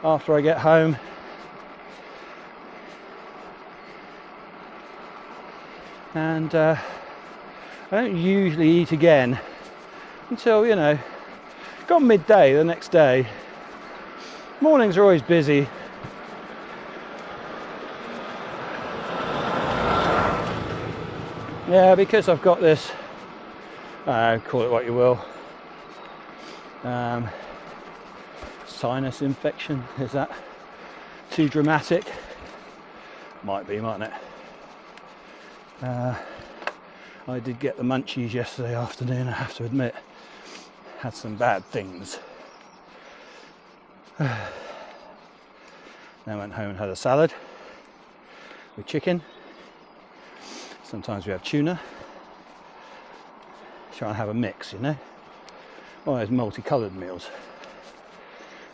after I get home. And I don't usually eat again until, you know, got midday the next day. Mornings are always busy. Yeah, because I've got this, call it what you will, sinus infection. Is that too dramatic? Might be, mightn't it? I did get the munchies yesterday afternoon, I have to admit. Had some bad things. Then went home and had a salad with chicken. Sometimes we have tuna. Try and have a mix, you know. One of those multicoloured meals.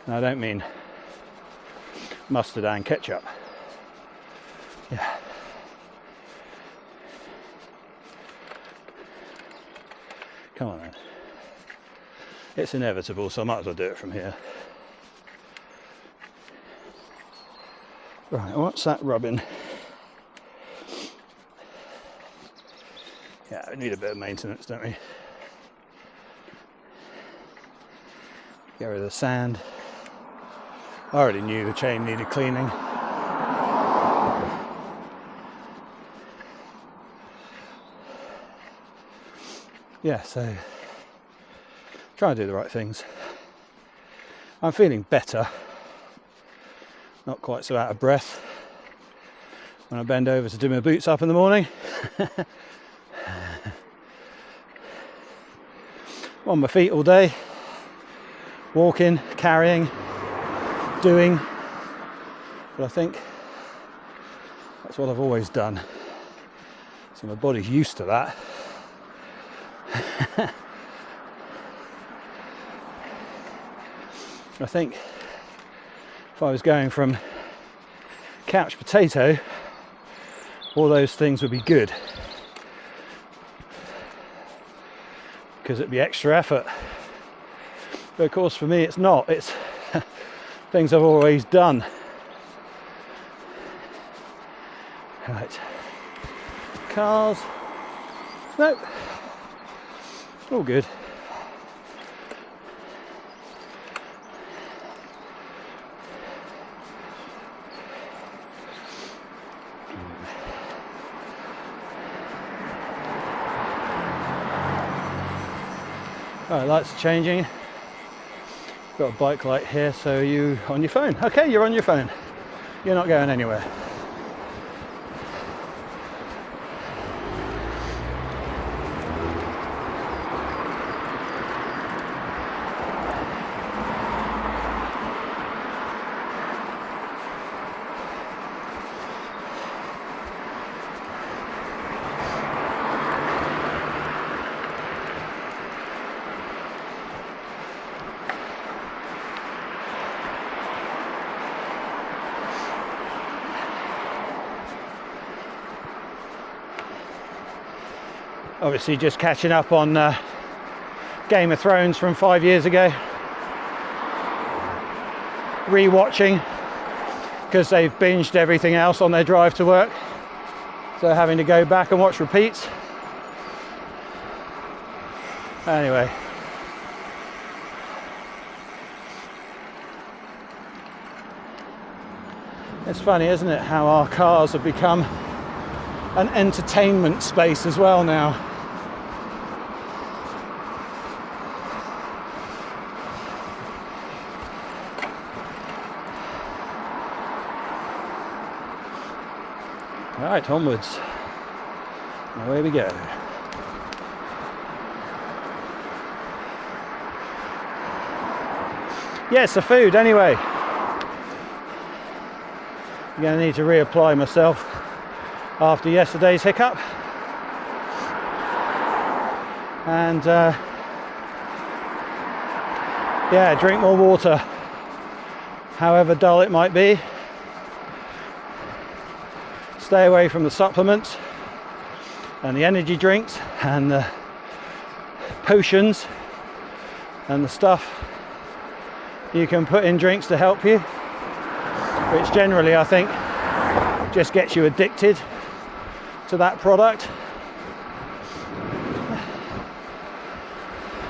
Now I don't mean mustard and ketchup. Yeah. Come on then. It's inevitable, so I might as well do it from here. Right, what's that rubbing? Yeah, we need a bit of maintenance, don't we? Get rid of the sand. I already knew the chain needed cleaning. Yeah, so try and do the right things. I'm feeling better. Not quite so out of breath when I bend over to do my boots up in the morning. On my feet all day, walking, carrying, doing. But I think that's what I've always done. So my body's used to that. I think if I was going from couch potato, all those things would be good. Because it'd be extra effort. But of course for me it's not. It's things I've always done. Right. Cars. Nope. All good. Right, lights are changing. Got a bike light here, so you on your phone. Okay, you're on your phone. You're not going anywhere. Obviously just catching up on Game of Thrones from 5 years ago. Re-watching because they've binged everything else on their drive to work. So having to go back and watch repeats. Anyway. It's funny, isn't it, how our cars have become an entertainment space as well now. Right, onwards. Away we go. Yes, the food anyway. I'm going to need to reapply myself after yesterday's hiccup. And yeah, drink more water, however dull it might be. Stay away from the supplements and the energy drinks and the potions and the stuff you can put in drinks to help you, which generally I think just gets you addicted to that product.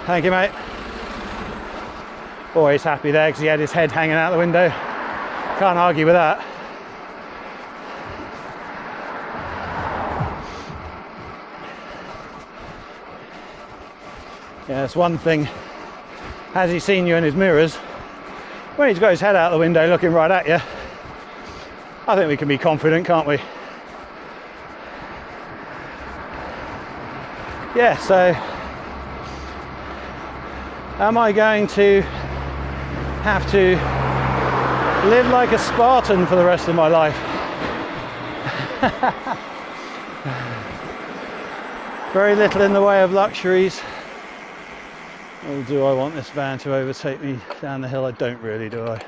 Thank you, mate. Always happy there because he had his head hanging out the window. Can't argue with that. Yeah, it's one thing. Has he seen you in his mirrors? When he's got his head out the window looking right at you, I think we can be confident, can't we? Yeah, so am I going to have to live like a Spartan for the rest of my life? Very little in the way of luxuries. Or do I want this van to overtake me down the hill? I don't really, do I?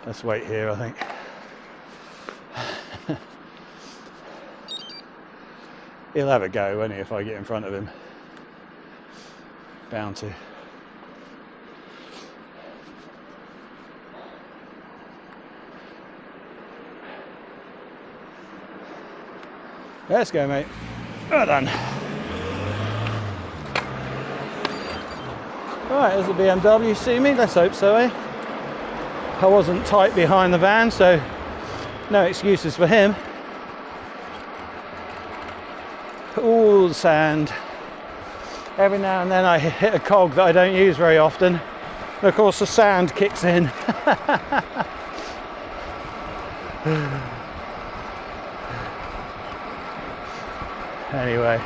Let's wait here, I think. He'll have a go, won't he, if I get in front of him? Bound to. Let's go, mate. Well done. Right, there's the BMW. See me? Let's hope so, eh? I wasn't tight behind the van, so no excuses for him. All the sand. Every now and then I hit a cog that I don't use very often. And of course the sand kicks in. Anyway.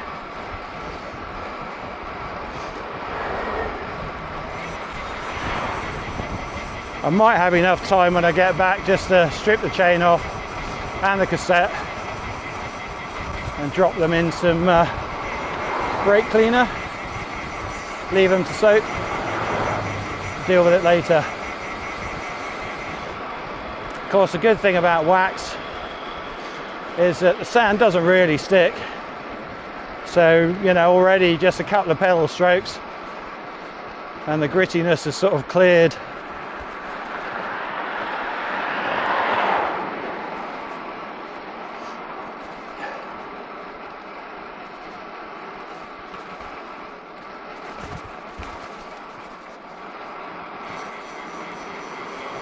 I might have enough time when I get back just to strip the chain off and the cassette and drop them in some brake cleaner, leave them to soak, deal with it later. Of course, the good thing about wax is that the sand doesn't really stick, so you know, already just a couple of pedal strokes and the grittiness has sort of cleared.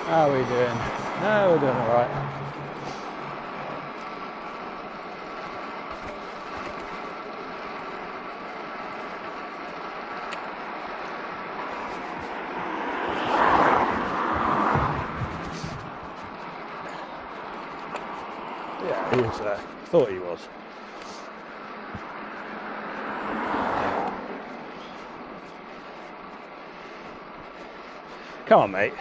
How are we doing? No, we're doing all right. Yeah, he was, thought he was. Come on, mate.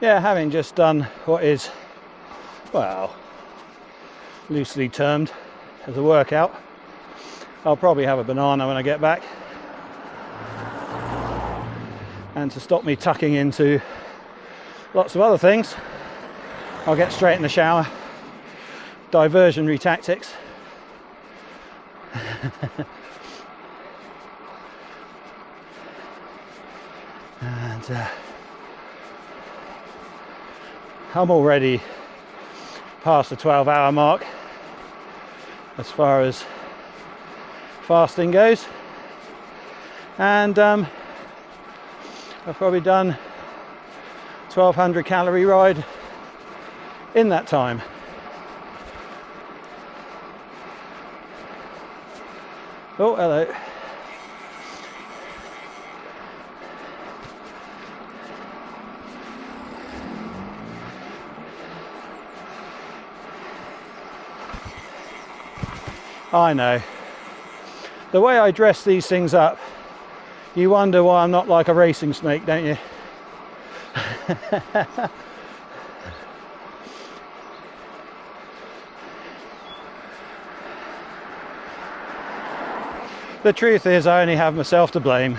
Yeah, having just done what is, well, loosely termed as a workout, I'll probably have a banana when I get back. And to stop me tucking into lots of other things, I'll get straight in the shower. Diversionary tactics. And I'm already past the 12-hour mark as far as fasting goes, and I've probably done 1200 calorie ride in that time. Oh, hello. I know. The way I dress these things up, you wonder why I'm not like a racing snake, don't you? The truth is, I only have myself to blame.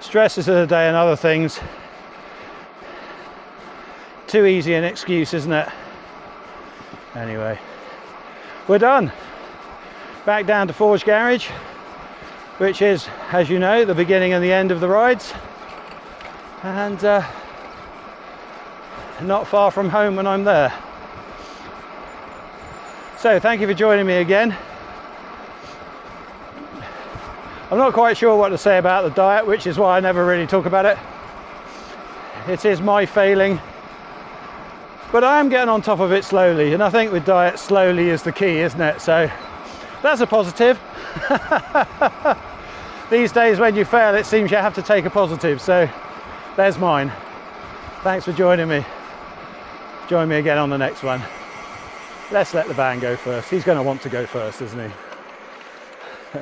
Stresses of the day and other things. Too easy an excuse, isn't it? Anyway, we're done. Back down to Forge Garage, which is, as you know, the beginning and the end of the rides, and not far from home when I'm there. So thank you for joining me again. I'm not quite sure what to say about the diet, which is why I never really talk about it. It is my failing. But I am getting on top of it slowly, and I think with diet, slowly is the key, isn't it? So that's a positive. These days when you fail, it seems you have to take a positive, so there's mine. Thanks for joining me. Join me again on the next one. Let's let the van go first. He's going to want to go first, isn't he?